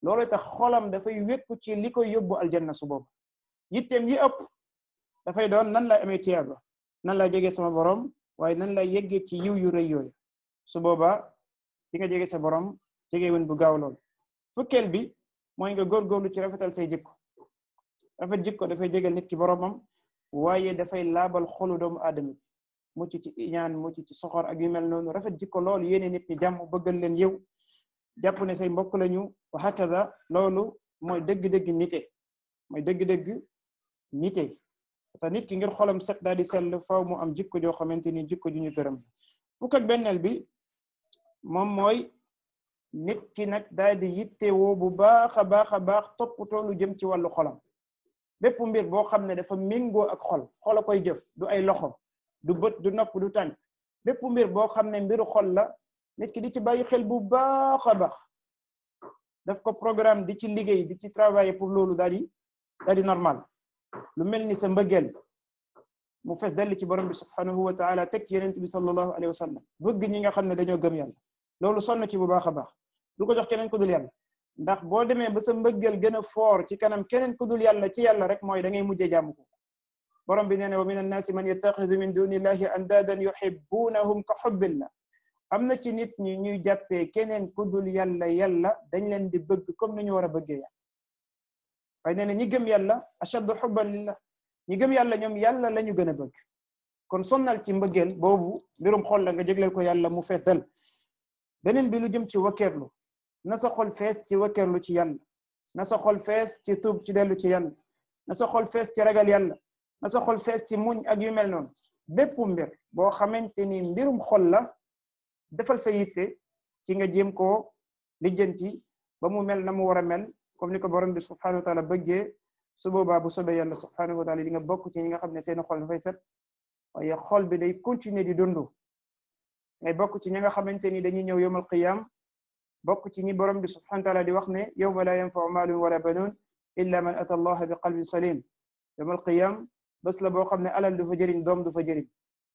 S1: loolu tax xolam dafay wékku ci li koy yóbbu aljanna su boobu yitteem yi ëpp dafay doon nan lay amee tiyaaba nan lay jege sama borom waaye nan lay yeggee ci yiw yu rëy yooyu su boobaa di nga jege sa borom jegewin bu gaaw lool fukkeel bi mooy nga góorgóorlu ci rafetal say jikko rafet jikko dafay jégal nit ki boromam waaye dafay laabal xolu doomu aadama mucc ci iñaan mucc ci soxor ak yu mel noonu rafet jikko lool yéene nit ñi jàmm bëggal leen yow jàpp ne say mbokk lañu wa hakaza loolu mooy dëgg-dëgg nite mooy dëgg-dëgg nite te nit ki ngir xolam set daal di sell faaw mu am jikko joo xamante ni jikko ju ñu gërëm fukk ak benneel bi moom mooy nit ki nag daal di yittewoo bu baax a baax toppatoo lu jëm ci wàllu xolam bépp mbir boo xam ne dafa méngoo ak xol a koy jëf du ay loxo du bët du nopp du tànk bépp mbir boo xam ne mbiru xol la nit ki di ci bàyyi xel bu baax a baax daf ko programme di ci liggéey di ci travailler pour loolu daal di normal lu mel ni sa mbëggeel mu fees dell ci borom bi subhanahu wa taala teg ci yenent bi sallallahu alayhi wa sallam bëgg ñi nga xam ne dañoo gëm yàlla loolu sonn ci bu baax a baax du ko jox keneen ku dul yàlla ndax boo demee ba sa mbëggeel gën a foor ci kanam keneen ku dul yàlla ci yàlla rek mooy da ngay mujjee jàmm ko borom bi nee na wa min annaasi man yattaxidu min dunillahi andaadan yuhibbunahum ka hubbillah am na ci nit ñi ñuy jàppee keneen ku dul yàlla dañ leen di bëgg comme ni ñu war a bëggee yàlla waaye nee na ñi gëm yàlla ashaddu hubban lillah ñi gëm yàlla ñoom yàlla la ñu gën a bëgg kon sonnal ci mbëggeel boobu mbirum xol la nga jégleel ko yàlla mu fees dal beneen bi lu jëm ci wakkeerlu na sa xol fees ci wakkeerlu ci yàlla na sa xol fees ci tuub ci dellu ci yàlla na sa xol fees ci ragal yàlla na sa xol fees ci muñ ak yu mel noonu bépp mbir boo xamante ni mbirum xol la defal sa yitte ci nga jéem koo lijjanti ba mu mel na mu war a mel comme ni ko borom bi subhanahu wa taala bëggee su boobaa bu soobee yàlla subhanahu wa taala di nga bokk ci ñi nga xam ne seen xol dafay set waaye xol bi day continuer di dundu ngay bokk ci ñi nga xamante ni dañuy ñëw yawmal qiyam bokk ci ñi borom bi subhanahu wa taala di wax ne yawma la yanfa'u maalun wala banuun illa man ata allaha bi qalbin salim yawmal qiyam bés la boo xam ne alal du fa jëriñ doom du fa jëriñ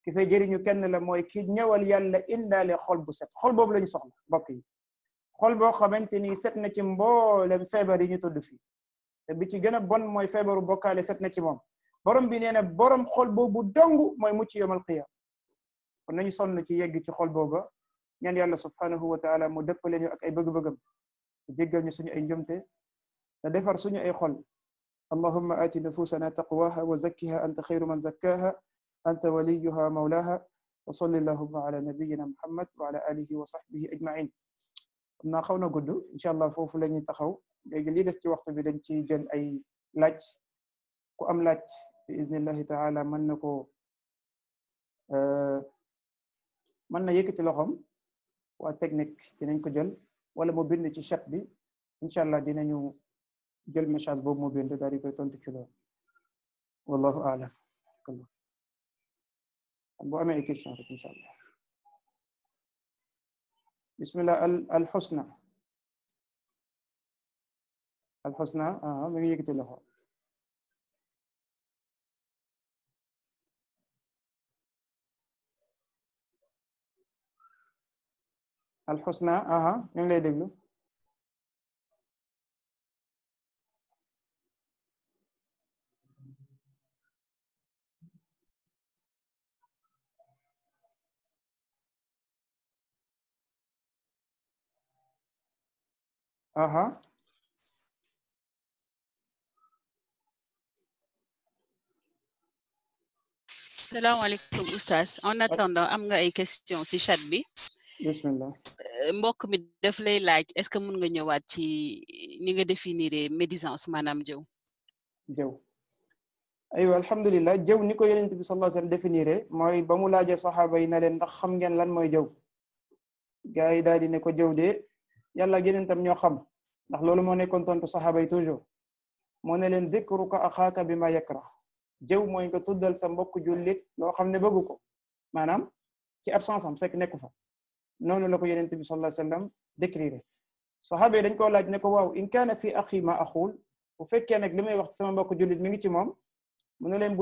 S1: ki fay jëriñu kenn la mooy ki ñëwal yàlla indaale xol bu set xol boobu lañu soxla mbokk yi xol boo xamante ni set na ci mboolem feebar yi ñu tudd fii te bi ci gën a bon mooy feebaru bokkaale set na ci moom borom bi nee na borom xol boobu dong mooy mucc yawmal qiyam kon nañu sonn ci yegg ci xol booba ñaan yàlla subhanahu wa taala mu dëppale ñu ak ay bëgg-bëggam jéggal ñu suñu ay njumte te defar suñu ay xol allahumma aati nufusana taqwaha wa zakkiha anta xayru man zakkaha anta waliyuha mawlaha wa salli allahumma ala nabiyyina muhammad wa ala alihi wa sahbihi ajma'in xam naa xaw na gudd incha allah foofu la ñuy taxaw léegi lii des ci waxtu bi dañ ci jël ay laaj ku am laaj bi iznillahi taala mën na yëkkati loxoom waa technique dinañ ko jël wala mu bind ci chat bi incha allah dinañu jël message boobu mu bind daal di koy tontu ci loolu wallahu a'lam bu amee ay question rek incha allah bismillah al husna mi ngi yëkkati loxo al husna ñu ngi lay déglu
S2: salaamaaleykum oustaz en attendant am nga ay question ci chat bi
S1: bismillah
S2: mbokk mi daf lay laaj est-ce que mën nga ñëwaat ci ni nga définir médisance maanaam jëw
S1: aywa alhamdulillah jëw ni ko yonent bi sallallahu alayhi wasallam définir mooy ba mu laajee saxaaba yi na leen ndax xam ngeen lan mooy jëw gaa yi daal di ne ko jëw de yàlla ak yonentam ñoo xam ndax loolu moo nekkoon tontu saxaaba yi toujours moo ne leen dikruka axaaka bi ma yakrah jëw mooy nga tuddal sa mbokk jullit loo xam ne bëggu ko maanaam ci absence am fekk nekku fa noonu la ko yonent bi sallallahu alayhi wasallam décrire saxaaba yi dañ koo laaj ne ko waaw in kaana fi axi ma aqul bu fekkee nag li may wax ci sama mbokk jullit mi ngi ci moom mu ne leen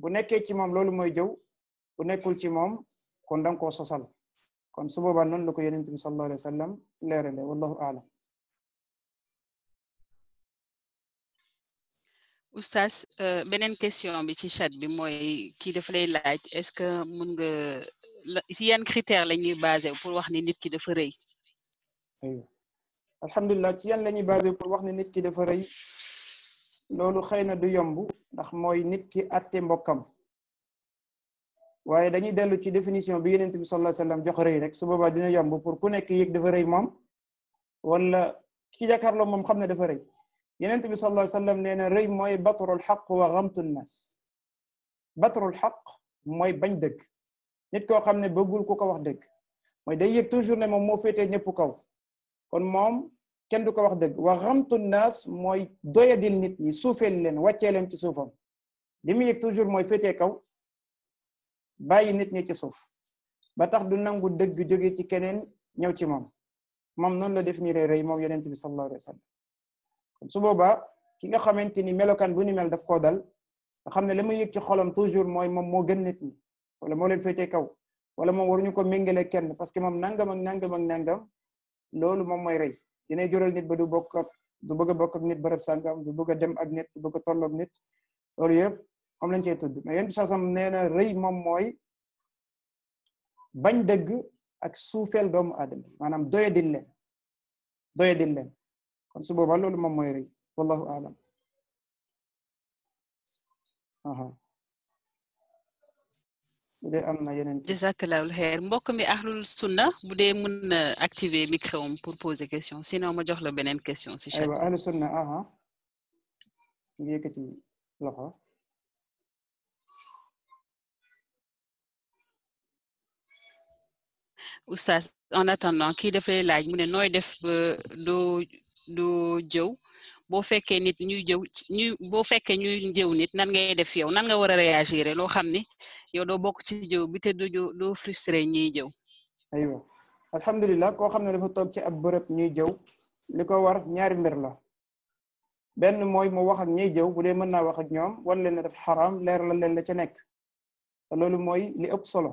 S1: bu nekkee ci moom loolu mooy jëw bu nekkul ci moom kon danga koo sosal kon su boobaa noonu la ko yonent bi sallallahu alayhi wa sallam leerale wallahu a'lam
S2: oustaz beneen question bi ci chat bi mooy kii dafa lay laaj est-ce que mun nga si yan critère la ñuy basé pour wax ni nit ki dafa rëy.
S1: aywa alhamdulilah ci yan la ñuy basé pour wax ne nit ki dafa rëy loolu xëy na du yomb ndax mooy nit ki atte mbokkam waaye dañuy dellu ci définition bi Yonent bi sallallahu alayhi wasallam jox rëy rek su boobaa dina yomb pour ku nekk yëg dafa rëy moom wala ki jàkkaarloo moom xam ne dafa rëy Yonent bi sallallahu alayhi wasallam nee na rëy mooy batrul xaq wa gamtu nnaas batrul xaq mooy bañ dëgg nit koo xam ne bëggul ku ko wax dëgg mooy day yëg toujours ne moom moo féetee ñëpp kaw kon moom kenn du ko wax dëgg wa gamtu nnaas mooy doyadil nit ñi suufeel leen wàccee leen ci suufam li mu yëg toujours mooy féetee kaw bàyyi nit ñi ci suuf ba tax du nangu dëgg jóge ci keneen ñëw ci moom noonu la définir rëy moom Yonent bi sallallahu alayhi wasallam kon su boobaa ki nga xamante ni melokaan bu ni mel daf koo dal nga xam ne la muy yëg ci xolam toujours mooy moom moo gën nit ñi wala moo leen féetee kaw wala moom waruñu ko méngale kenn parce que moom nangam ak nangam ak nangam loolu moom mooy rëy dinay jural nit ba du bëgg a bokk ak nit barab sàngam du bëgg a dem ak nit du bëgg a tolloog nit loolu yëpp moom lañ cey tudd mais Yonent bi sallallahu alayhi wasallam nee na rëy moom mooy bañ dëgg ak suufeel doomu aadama maanaam doyadil leen kon su boobaa loolu moom mooy rëy wallahu a'lam. bu dee am na yeneen
S2: jazakallahu xeer mbokk mi ahlul sunna bu dee mën na activer micro pour poser question sinon ma jox la beneen question si chat.
S1: aywa ahlus sunna ngi yëkkati loxo.
S2: oustaz en attendant kii dafay laaj mu ne nooy def ba doo jëw boo fekkee nit boo fekkee ñuy jëw nit nan ngay def yow nan nga war a réagir loo xam ni yow doo bokk ci jëw bi te doo frustré ñuy jëw.
S1: aywa alhamdulilah koo xam ne dafa toog ci ab bërëb ñuy jëw li ko war ñaari mbir la benn mooy mu wax ak ñuy jëw bu dee mën naa wax ak ñoom wan leen ne daf xaraam leer la leen la ca nekk te loolu mooy li ëpp solo.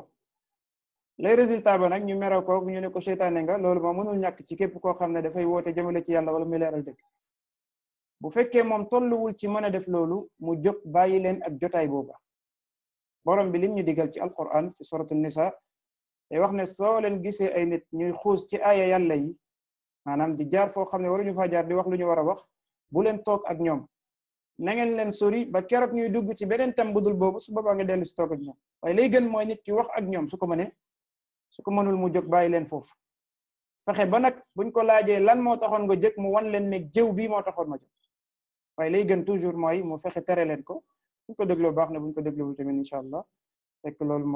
S1: lay résultat ba nag ñu meroo ko ñu ne ko seytaane nga loolu moom mënul ñàkk ci képp koo xam ne dafay woote jëmale ci yàlla wala muy leeral dëgg bu fekkee moom tolluwul ci mën a def loolu mu jóg bàyyi leen ak jotaay booba borom bi lim ñu digal ci alquran ci suratul nisa day wax ne soo leen gisee ay nit ñuy xuus ci aaya yàlla yi maanaam di jaar foo xam ne waruñu faa jaar di wax lu ñu war a wax bu leen toog ak ñoom na ngeen leen sori ba keroog ñuy dugg ci beneen tam budul boobu su boobaa nga dellu si toog ak ñoom waaye lay gën mooy nit ki wax ak ñoom su ko mënul mu jóg bàyyi leen foofu fexe ba nag buñ ko laajee lan moo taxoon nga jóg mu wan leen ne jëw bii moo taxoon ma jóg waaye lay gën toujours mooy mu fexe tere leen ko buñ ko dégloo baax na buñ ko dégloo tamit incha allah fekk loolu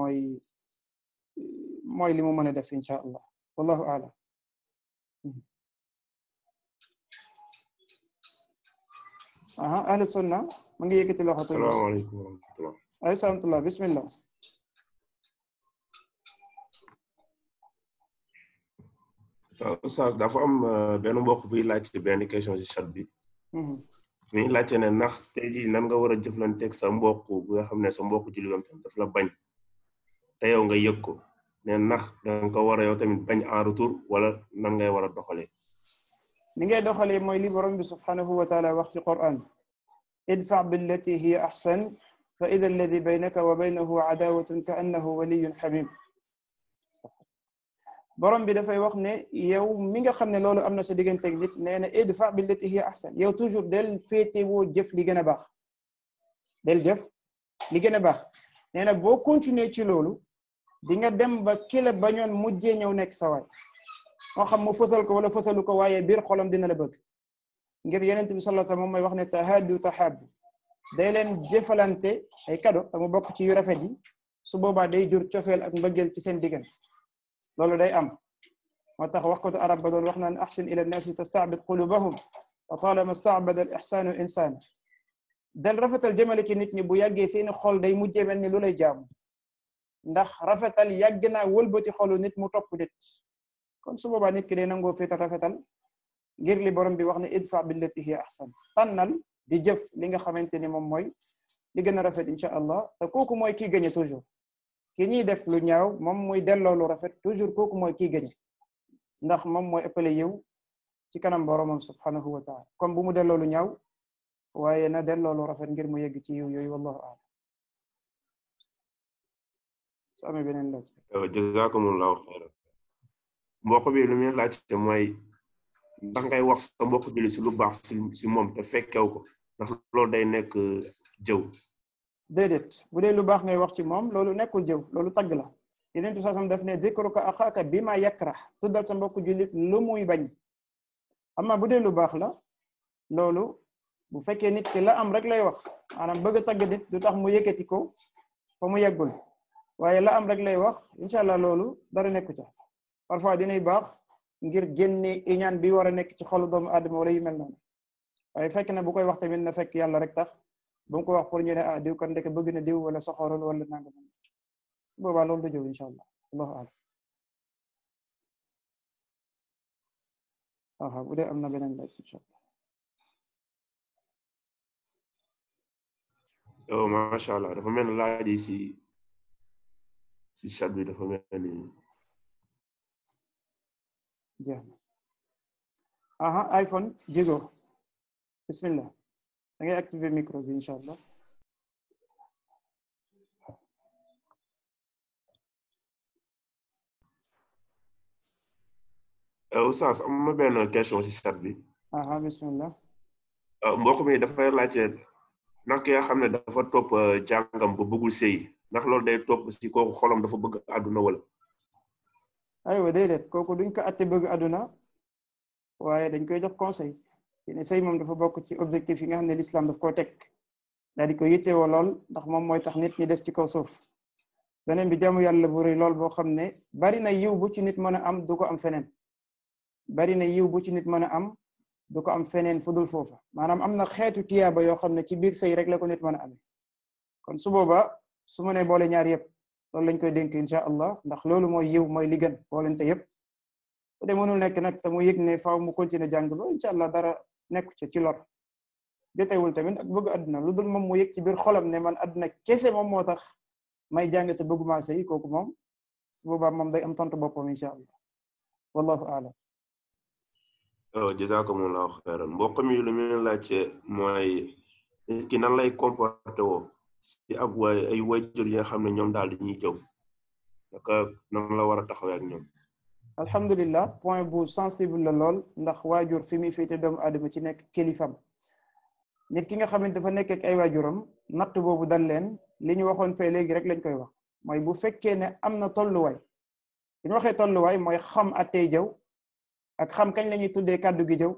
S1: mooy li mu mën a def incha allah wallahu a'lam. ahlu sunna mu ngi yëkkati loxo.
S3: asalaamaaleykum wa rahmatullah.
S1: alaykum salaam bismillah.
S3: Oustaz dafa am benn mbokk buy laajte benn question ci chat bi. mi laajte ne ndax tey jii nan nga war a jëflanteeg sa mbokk bu nga xam ne sa mbokk jullitam tamit daf la bañ te yow nga yëg ko ne ndax danga ko war a yow tamit bañ en retour wala nan ngay war a doxalee.
S1: ni ngay doxalee mooy li borom bi subhanahu wa taala wax ci Qur'an idfa billati hiya ahsan fa idha alladhi baynaka wa baynahu adawatun ka annahu waliyyun hamim. borom bi dafay wax ne yow mi nga xam ne loolu am na sa digganteeg nit nee na idfa billati hiya ahsan yow toujours del féetewoo jëf li gën a baax del jëf li gën a baax nee na boo continuer ci loolu di nga dem ba kila bañoon mujjee ñëw nekk sa waay moo xam mu fësal ko wala fësalu ko waaye biir xolam dina la bëgg ngir Yonent bi sallallahu alayhi wasallam moom mooy wax ne tahaadu tahabbu day leen jëfalante ay kado te mu bokk ci yu rafet yi su boobaa day jur cofeel ak mbëggeel ci seen diggante loolu day am moo tax wax ko tu arab ba doon wax naan ahsin ila nnaasi tastaabid qulubahum wa talama staabada al ihsaanu insaan del rafetal jëmale ci nit ñi bu yàggee seeni xol day mujjee mel ni lu lay jaamu ndax rafetal yàgg naa wëlbati xolu nit mu topp nit kon su boobaa nit ki day nangoo féetal rafetal ngir li borom bi wax ne idfa billati hiya ahsan tànnal di jëf li nga xamante ni moom mooy li gën a rafet incha allah te kooku mooy kii gagné toujours ki ñuy def lu ñaaw moom muy delloo lu rafet toujours kooku mooy kii gagné ndax moom mooy ëppale yiw ci kanam boromam subhanahu wa taala comme bu mu delloo lu ñaaw waaye na delloo lu rafet ngir mu yegg ci yiw yooyu wallahu a'lam. su amee beneen laaj.
S3: jazakumullahu xayran. mbokk bi lu muy laajte mooy ndax ngay wax sa mbokk julli si lu baax si moom te fekkew ko ndax loolu day nekk jëw.
S1: déedéet bu dee lu baax ngay wax ci moom loolu nekkul jëw loolu tagg la. Yonent bi sallallahu alayhi wasallam daf ne zikruka axaaka bima yakrah tuddal sa mbokk jullit lu muy bañ. amma bu dee lu baax la loolu bu fekkee nit ki la am rek lay wax maanaam bëgg a tagg nit du tax mu yëkkati ko fa mu yeggul waaye la am rek lay wax incha allah loolu dara nekku ca. parfois dinay baax ngir génne iñaan bi war a nekk ci xolu doomu aadama wala yu mel noonu waaye fekk na bu koy wax tamit na fekk yàlla rek tax bu mu ko wax pour ñu ne ah diw kan ndeke bëgg na diw wala soxorul wala nangam su boobaa loolu du jëw incha allah allahu a'lam. aha bu dee am na beneen laaj incha allah.
S3: yow macha allah dafa mel ni laaj yi si chat bi dafa mel ni
S1: jeex na. aha iPhone jigo bismillah da ngay activer micro bi incha allah.
S3: Oustaz am na benn question si chat bi.
S1: aha bismillah.
S3: mbokk mi dafay laajte ndax ki nga xam ne dafa topp jàngam ba bëggul sëy ndax loolu day topp si kooku xolam dafa bëgg àdduna wala.
S1: aywa déedéet kooku duñ ko atte bëgg àdduna waaye dañ koy jox conseil ci ne sëy moom dafa bokk ci objectif yi nga xam ne l'islam daf koo teg daal di ko yittewoo lool ndax moom mooy tax nit ñi des ci kaw suuf. beneen bi jaamu yàlla bu rëy lool boo xam ne bari na yiw bu ci nit mën a am du ko am feneen. bari na yiw bu ci nit mën a am du ko am feneen fu dul foofa maanaam am na xeetu tiyaaba yoo xam ne ci biir sëy rek la ko nit mën a amee kon su boobaa su ma nee boole ñaar yëpp loolu lañ koy dénk incha allah ndax loolu mooy yiw mooy li gën boolente yëpp bu dee mënul nekk nag te mu yëg ne faaw mu continuer jàng ba incha allah dara nekku ci lor jotewul tamit ak bëgg àdduna lu dul moom mu yëg ci biir xolam ne man àdduna kese moom moo tax may jàng te bëgguma sëy kooku moom su boobaa moom day am tontu boppam incha allah wallahu a'lam.
S3: jazakumullahu xayran mbokk mi lu muy laajte mooy nit ki nan lay comporté woo si ab ay waajur yi nga xam ne ñoom daal dañuy jëw naka nan la war a taxawee ak ñoom.
S1: alhamdulillah point bu sensible la lool ndax waajur fi muy féete doomu aadama ci nekk kilifam nit ki nga xamante dafa nekk ak ay waajuram natt boobu dal leen li ñu waxoon fee léegi rek lañ koy wax mooy bu fekkee ne am na tolluwaay bu ñu waxee tolluwaay mooy xam attey jëw ak xam kañ la ñuy tuddee kàddu gi jëw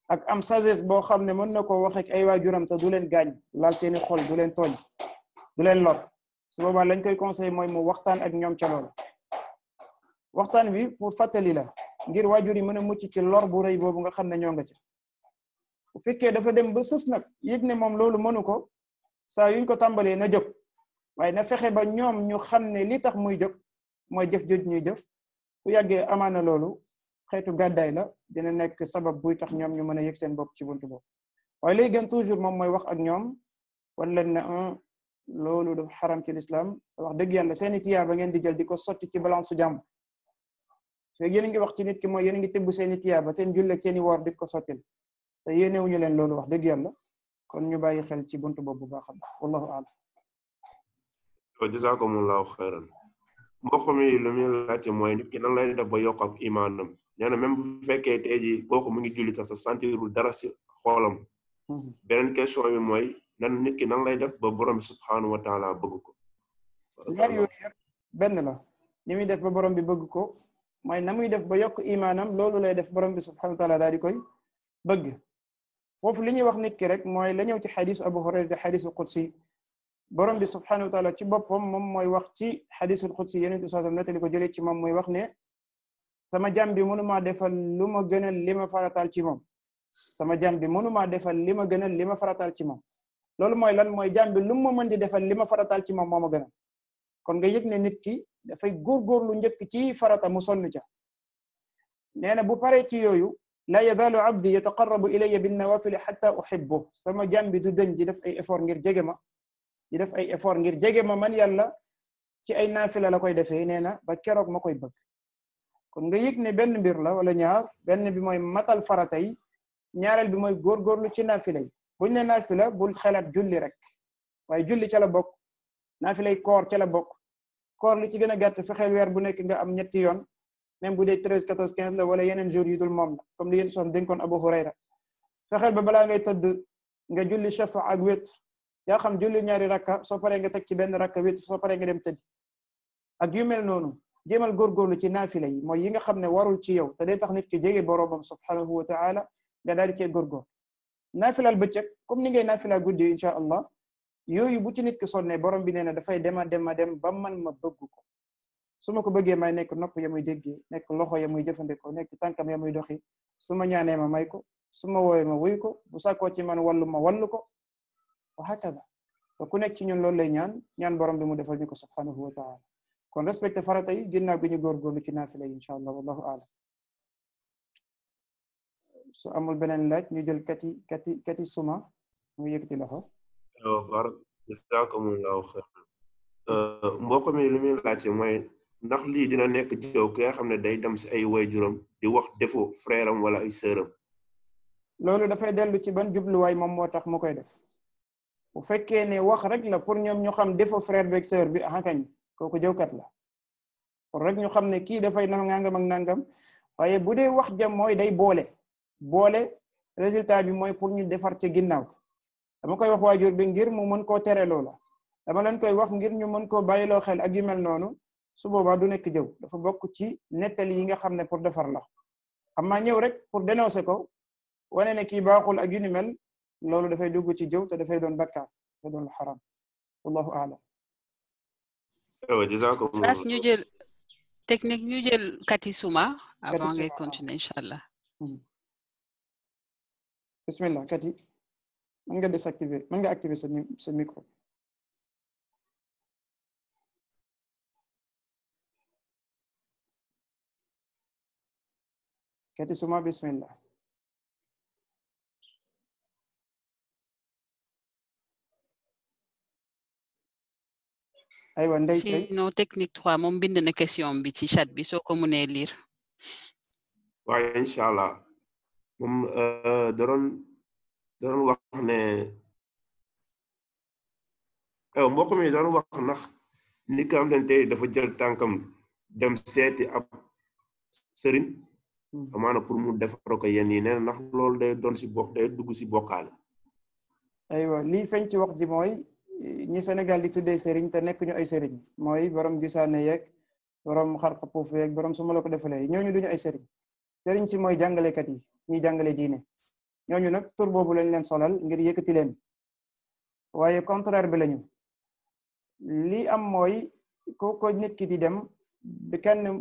S1: ak am sagesse boo xam ne mën na koo wax ak ay waajuram te du leen gaañ laal seeni xol du leen tooñ du leen lor su boobaa lañ koy conseil mooy mu waxtaan ak ñoom ca loolu waxtaan bi pour fàttali la ngir waajur yi mën a mucc ci lor bu rëy boobu nga xam ne ñoo nga ci bu fekkee dafa dem ba sës nag yëg ne moom loolu mënu ko saa yuñ ko tàmbalee na jóg waaye na fexe ba ñoom ñu xam ne li tax muy jóg mooy jëf joj ñuy jëf bu yàggee amaana loolu xeetu gàddaay la dina nekk sabab buy tax ñoom ñu mën a yëg seen bopp ci buntu boobu waaye léegi gën toujours moom mooy wax ak ñoom wan leen ne loolu dafa xaram ci l'islam wax dëgg yàlla seeni tiyaaba ngeen di jël di ko sotti ci balance su jàmm fekk yéen a ngi wax ci nit ki mooy yéen a ngi tibb seeni tiyaaba seen julli ak seeni woor di ko sottil te yéenewuñu leen loolu wax dëgg yàlla kon ñu bàyyi xel ci buntu boobu bu baax a baax wallahu a'lam.
S3: jazakumullahu xayran mbokk mi lu muy laajte mooy nit ki nan lay def ba yokk ak imaanam nee na même bu fekkee tey jii kooku mu ngi julli sax sa sentirul dara si xoolam. beneen question bi mooy nan nit ki nan lay def ba borom bi subhanahu wa taala bëgg ko.
S1: ñaar yooyu yëpp benn la ni muy def ba borom bi bëgg ko mooy na muy def ba yokk imaanam loolu lay def borom bi subhanahu wa taala daal di koy bëgg foofu li ñuy wax nit ki rek mooy la ñëw ci xadisu Abu Hurayra xadisu qudsi borom bi subhanahu wa taala ci boppam moom mooy wax ci xadisul qudsi Yonent bi sallallahu alayhi wasallam nettali ko jëlee ci moom muy wax ne sama jàmm bi mënumaa defal lu ma gënal li ma farataal ci moom sama jàmm bi mënumaa defal li ma gënal li ma farataal ci moom loolu mooy lan mooy jàmm bi lu ma mën di defal li ma farataal ci moom moo ma gënal kon nga yëg ne nit ki dafay góorgóorlu njëkk ci farata mu sonn ca nee na bu paree ci yooyu la yazaalu abdi yataqarrabu ilayya bin nawafili hatta uhibbu sama jàmm bi du dëñ di def ay effort ngir jege ma di def ay effort ngir jege ma man yàlla ci ay naafila la koy defee nee na ba keroog ma koy bëgg kon nga yëg ne benn mbir la wala ñaar benn bi mooy matal farata yi ñaareel bi mooy góorgóorlu ci naafila yi buñ ne naafila bul xelaat julli rek waaye julli ca la bokk naafilay koor ca la bokk koor li ci gën a gàtt fexeel weer bu nekk nga am ñetti yoon même bu dee 13 14 15 la wala yeneen jours yu dul moom la comme li yéen soon dénkoon Abu Hurayra fexeel ba balaa ngay tëdd nga julli shafa ak witr yaa xam julli ñaari rakka soo paree nga teg ci benn rakka witr soo paree nga dem tëdd ak yu mel noonu jéemal góorgóorlu ci naafila yi mooy yi nga xam ne warul ci yow te day tax nit ki jege boroomam subhanahu wa ta'ala nga daal di cee góorgóor naafilal bëccëg comme ni ngay naafila guddi insha allah yooyu bu ci nit ki sonne borom bi nee na dafay dem ba man ma bëgg ko su ma ko bëggee may nekk nopp ya muy déggee nekk loxo ya muy jëfandikoo nekk tànkam ya muy doxi su ma ñaanee ma may ko su ma woowee ma wuy ko bu sàkkoo ci man wallu ma wallu ko wa hakada te ku nekk ci ñun loolu lay ñaan borom bi mu defal ñu ko subhanahu wa ta'ala kon respecté farata yi ginnaaw bi ñu góorgóorlu ci naafila yi insha allah wallahu a'lam su amul beneen laaj ñu jël kati suma mu yëkkati loxo
S3: bar jazakumullahu khairan mbokk mi li muy laajte mooy ndax lii dina nekk jëw ki nga xam ne day dem si ay waajuram di wax defo frère am wala ay sœuram
S1: loolu dafay dellu ci ban jubluwaay moom moo tax mu koy def bu fekkee ne wax rek la pour ñoom ñu xam defo frère beeg sœur bi kañ kooku jëwkat la pour rek ñu xam ne kii dafay nangam ak nangam waaye bu dee wax jam mooy day boole résultat bi mooy pour ñu defar ci ginnaaw dama koy wax waajur bi ngir mu mën koo tere loola dama leen koy wax ngir ñu mën koo bàyyiloo xel ak yu mel noonu su boobaa du nekk jëw dafa bokk ci nettali yi nga xam ne pour defar la amma ñëw rek pour dénoncer ko wane ne kii baaxul ak yu ni mel loolu dafay dugg ci jëw te dafay doon bakkaar dafay doon xaram wallahu a'lam
S2: Sas ñu jël technique ñu jël Kati Suma avant ngay continuer inshallah
S1: bismillah Kati mën nga désactiver mën nga activer sa micro Kati Suma bismillah aywa ndey
S2: sinon technique 3 moom bind na question bi ci chat bi soo ko mënee lire
S3: waaye inshallah moom doon wax ne mbokk mi doon wax ndax nit ka am den tey dafa jël tànkam dem seeti ab sëriñ amaana pour mu defar ko yenn yi nee ndax loolu day doon si bokk day dugg si bokkaale
S1: aywa lii feeñ ci wax ji mooy ñi Sénégal di tuddee sëriñ te nekk ñu ay sëriñ mooy borom gisaane yeeg borom xarxapuuf yeeg borom su ma la ko defalee ñooñu duñu ay sëriñ si mooy jàngalekat yi ñuy jàngale diine ñooñu nag tur boobu lañ leen solal ngir yëkkati leen waaye contraire bi lañu li am mooy ko nit ki di dem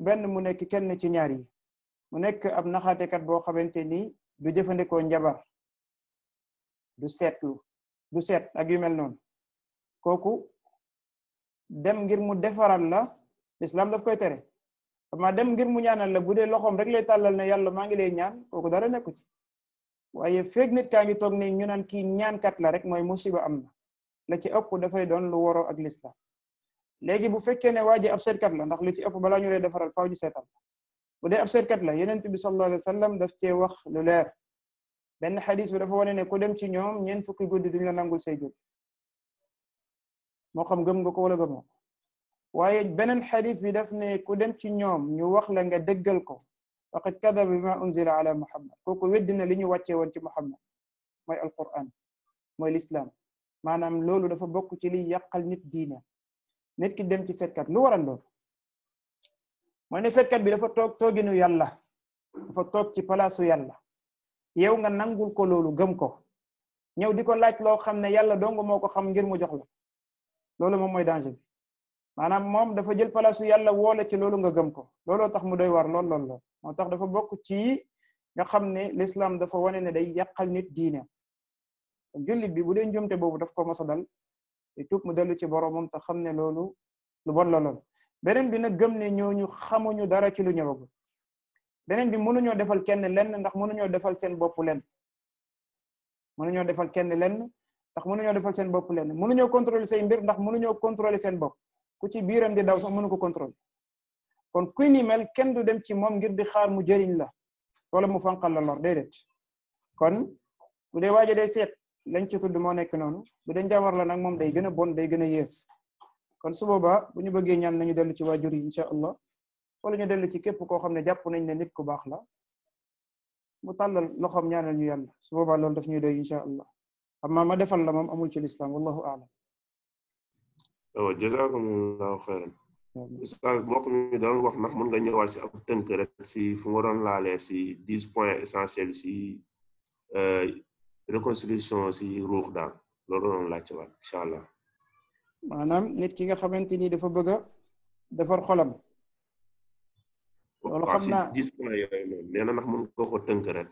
S1: benn mu nekk kenn ci ñaar yi mu nekk ab naxaatekat boo xamante ni du jëfandikoo njabar du seet ak yu mel noonu kooku dem ngir mu defaral la l'islam daf koy tere ama dem ngir mu ñaanal la bu dee loxoom rek lay tàllal ne yàlla maa ngi lay ñaan kooku dara nekku ci waaye feeg nit kaa ngi toog ne ñu naan kii ñaankat la rek mooy musiba am na la ci ëpp dafay doon lu waroo ak l'islam léegi bu fekkee ne waa ji ab seetkat la ndax lu ci ëpp balaa ñu lay defaral faaw ñu seetal bu dee ab seetkat la yonent bi sallallahu alayhi wa sallam daf cee wax lu leer benn xadis bi dafa wane ne ku dem ci ñoom ñeent fukki guddi duñ la nangul say julli moo xam gëm nga ko wala gëmoo waaye beneen xadis bi daf ne ku dem ci ñoom ñu wax la nga dëggal ko faqad kadaba bima unzila ala muhammad kooku weddina li ñu wàccee woon ci muhammad mooy alquran mooy l'islam maanaam loolu dafa bokk ci liy yàqal nit diine nit ki dem ci seetkat lu waral loolu mooy ne seetkat bi dafa toog tooginu yàlla dafa toog ci palaasu yàlla yow nga nangul ko loolu gëm ko ñëw di ko laaj loo xam ne yàlla dong moo ko xam ngir mu jox la loolu moom mooy danger bi maanaam moom dafa jël palaasu yàlla woole ci loolu nga gëm ko looloo tax mu doy war lool moo tax dafa bokk ci nga xam ne l'islam dafa wane ne day yàqal nit diine jullit bi bu dee njumte boobu daf ko mos a dal te tuub mu dellu ci boromam te xam ne loolu lu bon la lool beneen bi nag gëm ne ñooñu xamuñu dara ci lu ñëwagul beneen bi mënuñoo defal kenn lenn ndax mënuñoo defal seen bopp lenn mënuñoo defal kenn lenn ndax mënuñoo defal seen bopp lenn mënuñoo contrôler say mbir ndax mënuñoo contrôler seen bopp ku ci biiram di daw sax mënu ko contrôler kon kuy ni mel kenn du dem ci moom ngir di xaar mu jëriñ la wala mu fanqal la lor déedéet kon bu dee waaje day seet lañ ci tudd moo nekk noonu bu dee njawar la nag moom day gën a bon day gën a yees kon su boobaa bu ñu bëggee ñaan nañu dellu ci waajur yi incha allah wala ñu dellu ci képp koo xam ne jàpp nañ ne nit ku baax la mu tàllal loxoom ñaanal ñu yàlla su boobaa loolu daf ñuy doy incha allah amma ma defal la moom amul ci lislaam wallahu aalam.
S3: waaw jazakumullahu xayran. Oustaz mbokk mi doon wax ndax mën nga ñëwaat si ab tënk rek si fu nga doon laalee si 10 points essentiels si reconstruction si ruux daal loolu doon laajte waat incha allah.
S1: maanaam nit ki nga xamante ni dafa bëgg a defar xolam. loolu xam naa
S3: si 10 points yooyu noonu nee na ndax mën nga ko tënk rek.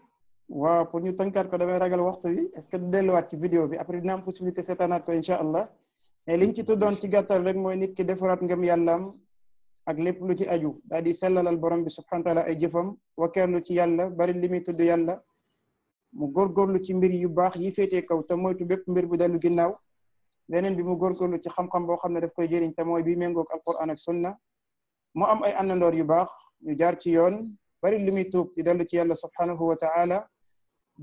S1: waaw pour ñu tënkaat ko damay ragal waxtu wi est-ce que du delluwaat ci vidéo bi après dina am possibilité seetaanaat ko incha allah mais liñ ci tuddoon ci gàttal rek mooy nit ki defaraat ngëm yàllaam ak lépp lu ci aju daal di sellalal borom bi subhanahu wa taala ay jëfam wakkeerlu ci yàlla bari li muy tudd yàlla mu góorgóorlu ci mbir yu baax yi féetee kaw te moytu bépp mbir bu dellu ginnaaw beneen bi mu góorgóorlu ci xam-xam boo xam ne daf koy jëriñ te mooy bi méngoog alquran ak sunna mu am ay àndandoor yu baax ñu jaar ci yoon bari li muy tuub di dellu ci yàlla subhanahu wa taala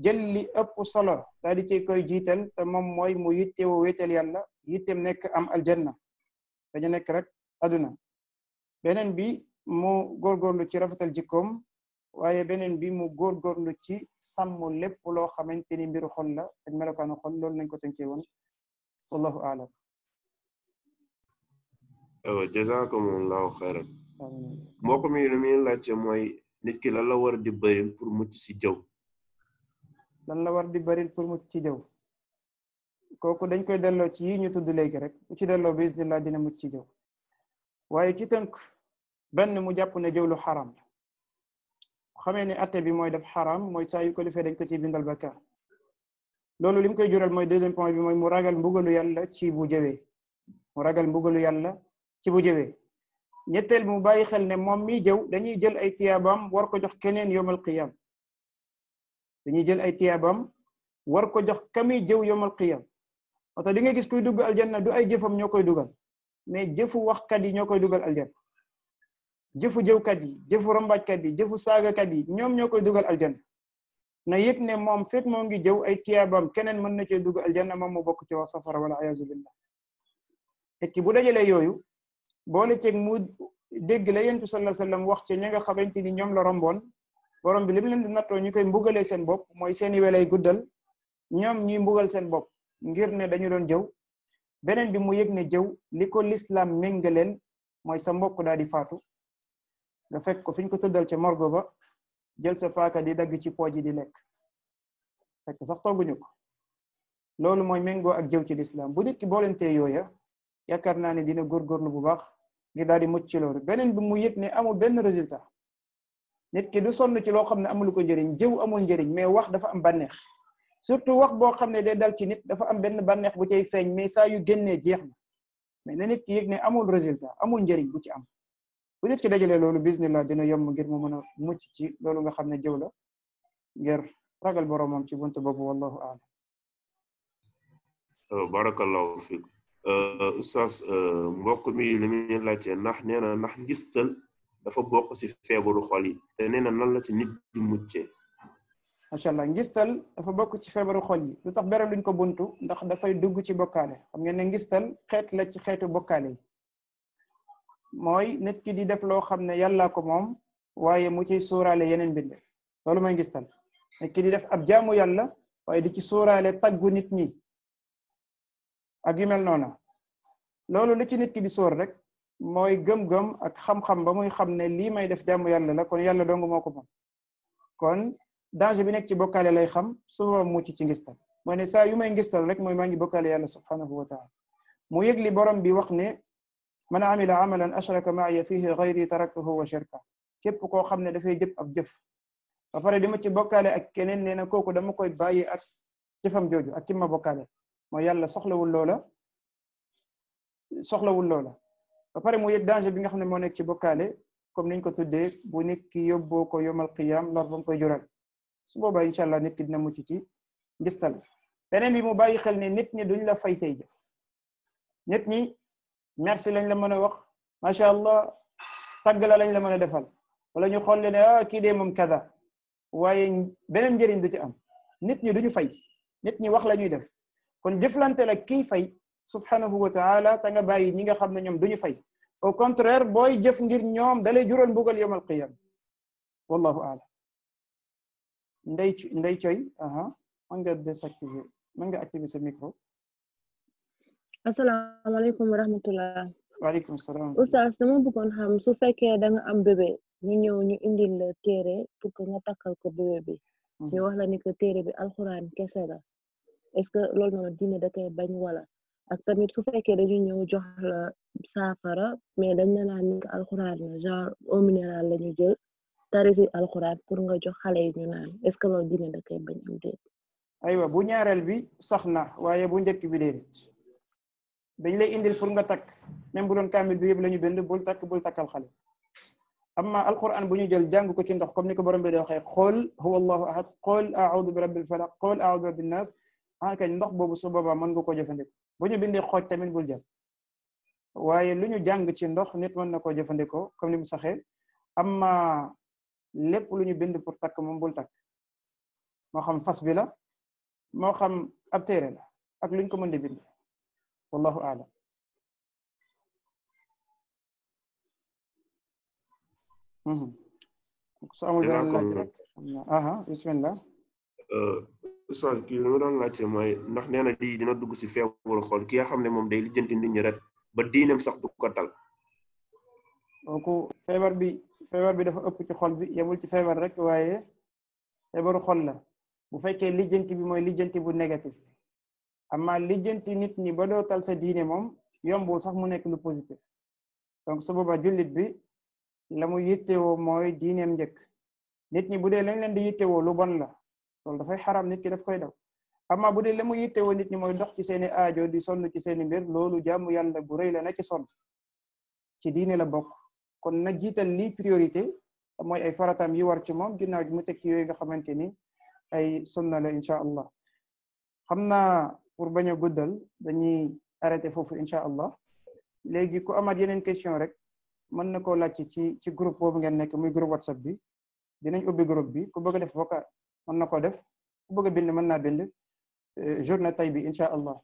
S1: jël li ëpp solo daal di ci koy jiital te moom mooy mu yittewu wéetal yàlla yitteem nekk am aljanna dañu nekk rek aduna beneen bi mu góorgóorlu ci rafetal jikkoom waaye beneen bi mu góorgóorlu ci sàmm lépp loo xamante ni mbiru xol la ak melokaanu xol loolu nañ ko tënkee woon wallahu aalam.
S3: jazakumullahu xayran. mbokk mi li muy laajte mooy nit ki lan la war di bëril pour mucc si jëw.
S1: lan la war di bëril pour mucc ci jëw kooku dañ koy delloo ci yi ñu tudd léegi rek bu ci delloo bi isnillah dina mucc ci jëw waaye ci tënk benn mu jàpp ne jëw lu xaram la xamee ne atte bi mooy def xaram mooy saa yu ko defee dañ ko ci bindal bakkaar loolu li mu koy jural mooy deuxième point bi mooy mu ragal mbugalu yàlla ci bu jëwee mu ragal mbugalu yàlla ci bu jëwee ñetteel mu bàyyi xel ne moom mi jëw dañuy jël ay tiyaabam war ko jox keneen yawmal qiyam dañuy jël ay tiyaabam war ko jox kami jëw yawmal qiyam oto di nga gis kuy dugg aljanna du ay jëfam ñoo koy dugal mais jëfu waxkat yi ñoo koy dugal aljanna jëfu jëwkat yi jëfu rambajkat yi jëfu saagakat yi ñoom ñoo koy dugal aljanna na yëg ne moom fekk moo ngi jëw ay tiyaabam keneen mën na cee dugg aljanna moom mu bokk ci waa safara wala ayazu billah et ki bu dajalee yooyu boole ceeg mu dégg la yentu sallallahu alayhi wasallam wax ci ñi nga xamante ni ñoom la romboon borom bi li mu leen di nattoo ñu koy mbugalee seen bopp mooy seeni welay guddal ñoom ñuy mbugal seen bopp ngir ne dañu doon jëw beneen bi mu yëg ne jëw li ko lislaam méngaleel mooy sa mbokk daal di faatu nga fekk ko fi ñu ko tëddal ca morgo ba jël sa paaka di dagg ci pooj yi di lekk fekk sax togguñu ko loolu mooy méngoo ak jëw ci lislaam bu nit ki boolentee yooya yaakaar naa ne dina góorgóorlu bu baax ngir daal di mucc ci loolu beneen bi mu yëg ne amul benn résultat nit ki du sonn ci loo xam ne amul ko njëriñ jëw amul njëriñ mais wax dafa am bànneex surtout wax boo xam ne day dal ci nit dafa am benn bànneex bu cay feeñ mais saa yu génnee jeex na mais na nit ki yëg ne amul résultat amul njëriñ bu ci am bu nit ki dajalee loolu bismillah dina yomb ngir mu mën a mucc ci loolu nga xam ne jëw la ngir ragal boromam ci buntu boobu wallahu a'lam.
S3: barakallahu fiik oustaz mbokk mi li muy laajte ndax nee na ndax ngistal dafa bokk ci feebaru xol yi te nee na nan la ci nit di muccee.
S1: macha allah ngistal dafa bokk ci feebaru xol yi lu tax beral luñ ko buntu ndax dafay dugg ci bokkaale xam ngeen ne ngistal xeet la ci xeetu bokkaale yi mooy nit ki di def loo xam ne yàllaa ko moom waaye mu ciy sóoraale yeneen bind loolu mooy ngistal nit ki di def ab jaamu yàlla waaye di ci sóoraale taggu nit ñi ak yu mel noona loolu lu ci nit ki di sóor rek mooy gëm-gëm ak xam-xam ba muy xam ne lii may def jaamu yàlla la kon yàlla dong moo ko moom kon danger bi nekk ci bokkaale lay xam suba mucc ci ngistal mooy ne saa yu may ngistal rek mooy maa ngi bokkaale yàlla subhanahu wa taala mu yëg li borom bi wax ne man amila amalan ashraka ma'iya fihi ghayri taraktuhu wa shirka képp koo xam ne dafay jëf ab jëf ba pare dama ci bokkaale ak keneen nee na kooku dama koy bàyyi ak jëfam jooju ak ki ma bokkaale mooy yàlla soxlawul loola ba pare mu yëg danger bi nga xam ne moo nekk ci bokkaale comme niñ ko tuddee bu nit ki yóbboo ko yomal qiyam lor ba mu koy jural su boobaa incha allah nit ki dina mucc ci ngistal beneen bi mu bàyyi xel ne nit ñi duñ la fay say jëf nit ñi merci lañ la mën a wax macha allah tagg la lañ la mën a defal wala ñu xool ne kii dee moom kada waaye beneen njëriñ du ci am nit ñi duñu fay nit ñi wax la ñuy def kon jëflante la kii fay subhanahu wa taala ta nga bàyyi ñi nga xam ne ñoom duñu fay au contraire booy jëf ngir ñoom dalay jural mbugal yawm al qiyam wallahu a'lam ndey coy mën nga désactiver mën nga activer sa micro.
S4: asalaamaaleykum wa rahmatullah.
S1: waaleykum salaam.
S4: oustaz dama bëggoon xam su fekkee da nga am bébé ñu ñëw ñu indil la téere pour que nga takkal ko bébé bi. ñu wax la ni que téere bi alxuraan kese la est-ce que loolu noonu diine da koy bañ wala ak tamit su fekkee dañu ñëw jox la saafara mais dañ na naan ni que alxuraan la genre eau minérale la ñu jël tarisi alxuraan pour nga jox xale yi ñu naan est-ce que loolu diine da koy bañ am déet.
S1: aywa bu ñaareel bi sax na waaye bu njëkk bi déedéet dañ lay indil pour nga takk même bu doon kaamil bi yëpp la ñu bind bul takkal xale amma alquran bu ñu jël jàng ko ci ndox comme ni ko borom bi di waxee qul huwa allahu ahad qul a'udhu bi rabbil falaq qul a'udhu bi rabbin nas kañ ndox boobu su boobaa mën nga ko jëfandikoo bu ñu bindee xooj tamit bul jël waaye lu ñu jàng ci ndox nit mën na koo jëfandikoo comme ni mu saxee amma lépp lu ñu bind pour takk moom bul takk moo xam fas bi la moo xam ab téere la ak luñ ko mën di bind wallahu a'lam. su amul beneen laaj rek bismillah.
S3: Oustaz kii li ma doon laajte mooy ndax nee na lii dina dugg si feebaru xol ki nga xam ne moom day lijjanti nit ñi rek ba diineem sax du ko tal.
S1: kooku feebar bi dafa ëpp ci xol bi yemul ci feebar rek waaye feebaru xol la bu fekkee lijjanti bi mooy lijjanti bu négatif amma lijjanti nit ñi ba doo tal sa diine moom yombul sax mu nekk lu positif donc su boobaa jullit bi la mu yittewoo mooy diineem njëkk nit ñi bu dee lañ leen di yittewoo lu bon la loolu dafay xaram nit ki daf koy daw amma bu dee la mu yittewoo nit ñi mooy dox ci seeni aajo di sonn ci seeni mbir loolu jàmm yàlla bu rëy la na ci sonn ci diine la bokk kon na jiital lii priorité mooy ay faratam yi war ci moom ginnaaw mu teg ci yooyu nga xamante ni ay sunna la incha allah xam naa pour bañ a guddal dañuy arrêté foofu incha allah léegi ku amaat yeneen question rek mën na koo laaj ci groupe boobu ngeen nekk muy groupe whatsapp bi dinañ ubbi groupe bi ku bëgg a def vocal mën na ko def ku bëgg a bind mën naa bind journée tay bi incha allah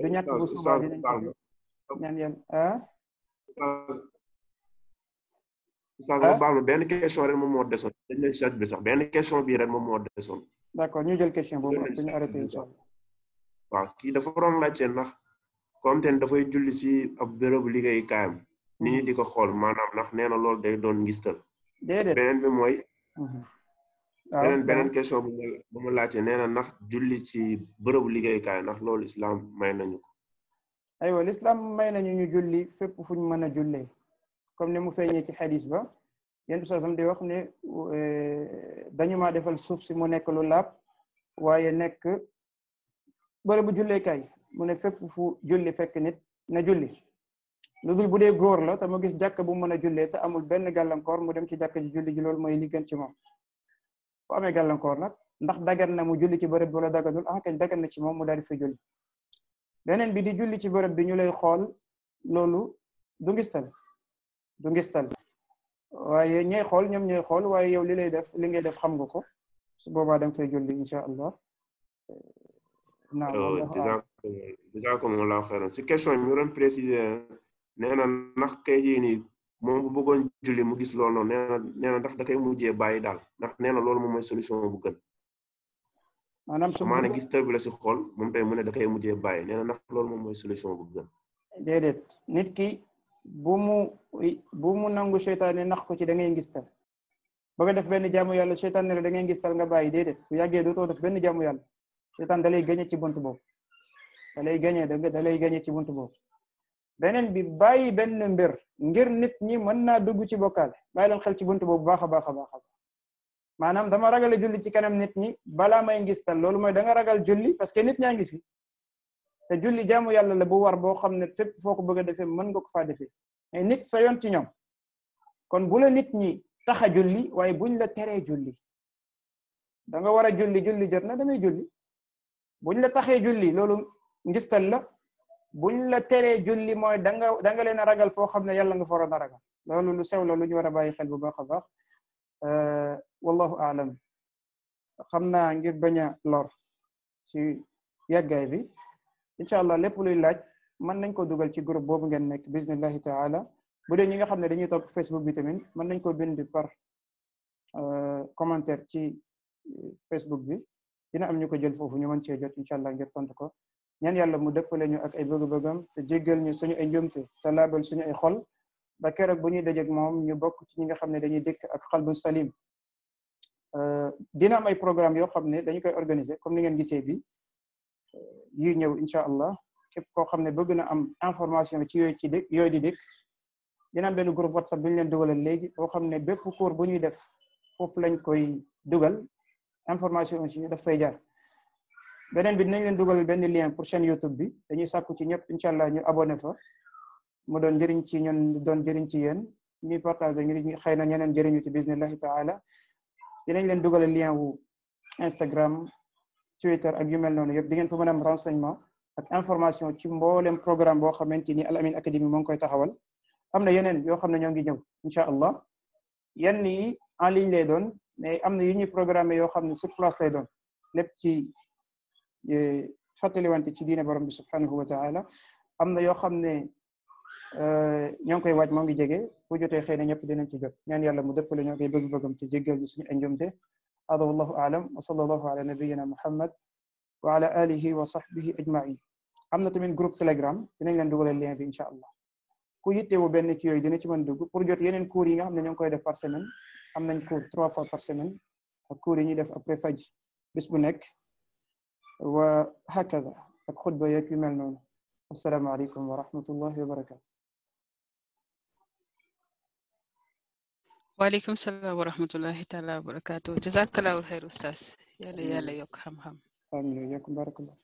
S1: du ñàkk bu subaa dinañ ko ñaan yàlla
S3: Oustaz ma baal ma benn question rek moom moo desoon dañ leen chat bi sax benn question bii rek moom moo desoon.
S1: d'accord ñu jël question boobu ak ñu arrêté incha allah.
S3: waaw kii dafa doon laajte ndax comme te dafay julli si ab bérébu liggéey kaayam nit ñi di ko xool maanaam ndax nee na loolu day doon ngistal.
S1: déedéet
S3: beneen bi mooy.
S1: waaw
S3: beneen question bu ma laajte nee na ndax julli ci bërëbu liggéey kaay ndax loolu islam may nañu ko.
S1: aywa l'islam may nañu ñu julli fépp fuñ mën a jullee. comme ni mu feeñee ci xadis ba yéen sasam di wax ne dañu maa defal suuf si mu nekk lu laab waaye nekk bërëbu julleekaay mu ne fépp fu julli fekk nit na julli lu dul bu dee góor la te mu gis jàkk bu mën a jullee te amul benn gàllankoor mu dem ci jàkk ji julli ji loolu mooy li gën ci moom bu amee gàllankoor nag ndax dagan na mu julli ci bërëb wala daganul kañ dagan na ci moom mu daal di fa julli beneen bi di julli ci bërëb bi ñu lay xool loolu du ngistal waaye ñooy xool ñoom ñooy xool waaye yow li ngay def xam nga ko su boobaa da nga fay julli incha allah.
S3: jazakumullahu xayran si question yi mu doon préciser nee na ndax kay jii nii moom bu bëggoon julli mu gis loolu noonu nee na ndax da koy mujjee bàyyi daal ndax nee na loolu moom mooy solution bu gën. maanaam gis tër bi la si xool moom tey mu ne da koy mujjee bàyyi nee na ndax loolu moom mooy solution bu gën.
S1: déedéet nit ki bu mu nangu seytaane nax ko ci da ngay ngistal ba nga def benn jaamu yàlla seytaan ne la da ngay ngistal nga bàyyi déedéet bu yàggee dootoo def benn jaamu yàlla seytaan da lay gañe ci buntu boobu da lay gañe ci buntu boobu beneen bi bàyyi benn mbir ngir nit ñi mën naa dugg ci bokkaale bàyyi leen xel ci buntu boobu baax a baax a baax maanaam dama ragal julli ci kanam nit ñi balaa may ngistal loolu mooy da nga ragal julli parce que nit ñaa ngi fi te julli jaamu yàlla la bu war boo xam ne fépp foo ko bëgg a defee mën nga ko faa defee mais nit sa yoon ci ñoom kon bu la nit ñi tax a julli waaye buñ la teree julli da nga war a julli jot na damay julli buñ la taxee julli loolu ngistal la buñ la teree julli mooy da nga leen a ragal foo xam ne yàlla nga fa waroon a ragal loolu lu sew la lu ñu war a bàyyi xel bu baax a baax wallahu aalam xam naa ngir bañ a lor ci yàggaay bi incha allah lépp luy laaj mën nañ ko dugal ci groupe boobu ngeen nekk bismillahi taala. bu dee ñi nga xam ne dañuy topp Facebook bi tamit mën nañ ko bind par commentaire ci Facebook bi dina am ñu ko jël foofu ñu mën cee jot incha allah ngir tontu ko. ñaan yàlla mu dëppale ñu ak ay bëgg-bëggam te jéggal ñu suñu ay njumte te laabal suñu ay xol ba keroog bu ñuy dajeeg moom ñu bokk ci ñi nga xam ne dañuy dëkk ak xalbu salim. dina am ay programme yoo xam ne dañu koy organiser comme ni ngeen gisee bi yi ñëw incha allah képp koo xam ne bëgg na am information ci yooyu di dëkk dina am benn groupe WhatsApp bi ñu leen dugalal léegi boo xam ne bépp cours bu ñuy def foofu lañ koy dugal information aussi daf fay jaar. beneen bi dinañ leen dugal benn lien pour chaîne YouTube bi dañuy sàkku ci ñëpp incha allah ñu abonné fa mu doon njëriñ ci ñun doon njëriñ ci yéen ñuy partagé ñu xëy na ñeneen njëriñu ci bismillahi taala. dinañ leen dugal lien wu Instagram Twitter ak yu mel noonu yëpp di ngeen fa mën a am renseignement ak information ci mboolem programme boo xamante ni Al Amine Academy moo ngi koy taxawal. am na yeneen yoo xam ne ñoo ngi ñëw incha allah yenn yi en ligne lay doon mais am na yu ñuy programme yoo xam ne sur place lay doon lépp ci fàttaliwante ci diine borom bi subhanahu wa taala. am na yoo xam ne ñoo ngi koy waaj moo ngi jege bu jotee xëy na ñëpp dinañ ci jot ñaan yàlla mu dëppale ñoo koy bëgg-bëggam ci jéggal ñu suñu ay njumte. hada wallahu a'lam wa sallallahu ala nabiyyina muhammad wa ala alihi wa sahbihi ajma'in. am na tamit groupe telegram dinañ leen dugalal lien bi incha allah ku yittewu benn ci yooyu dina ci mën dugg pour jot yeneen cours yi nga xam ne ñoo ngi koy def par semaine. am nañ cours 3 fois par semaine ak cours yi ñuy def après faj bis bu nekk wa hakaza ak xutba yeeg yu mel noonu. assalaamu aleykum wa rahmatullahi wa barakatu.
S2: waaleykum salaam wa rahmatullahi taala wa barakatu. jazakallahu xayr ustaz. yàlla yokk xam-xam.
S1: amiin yokk barakallah.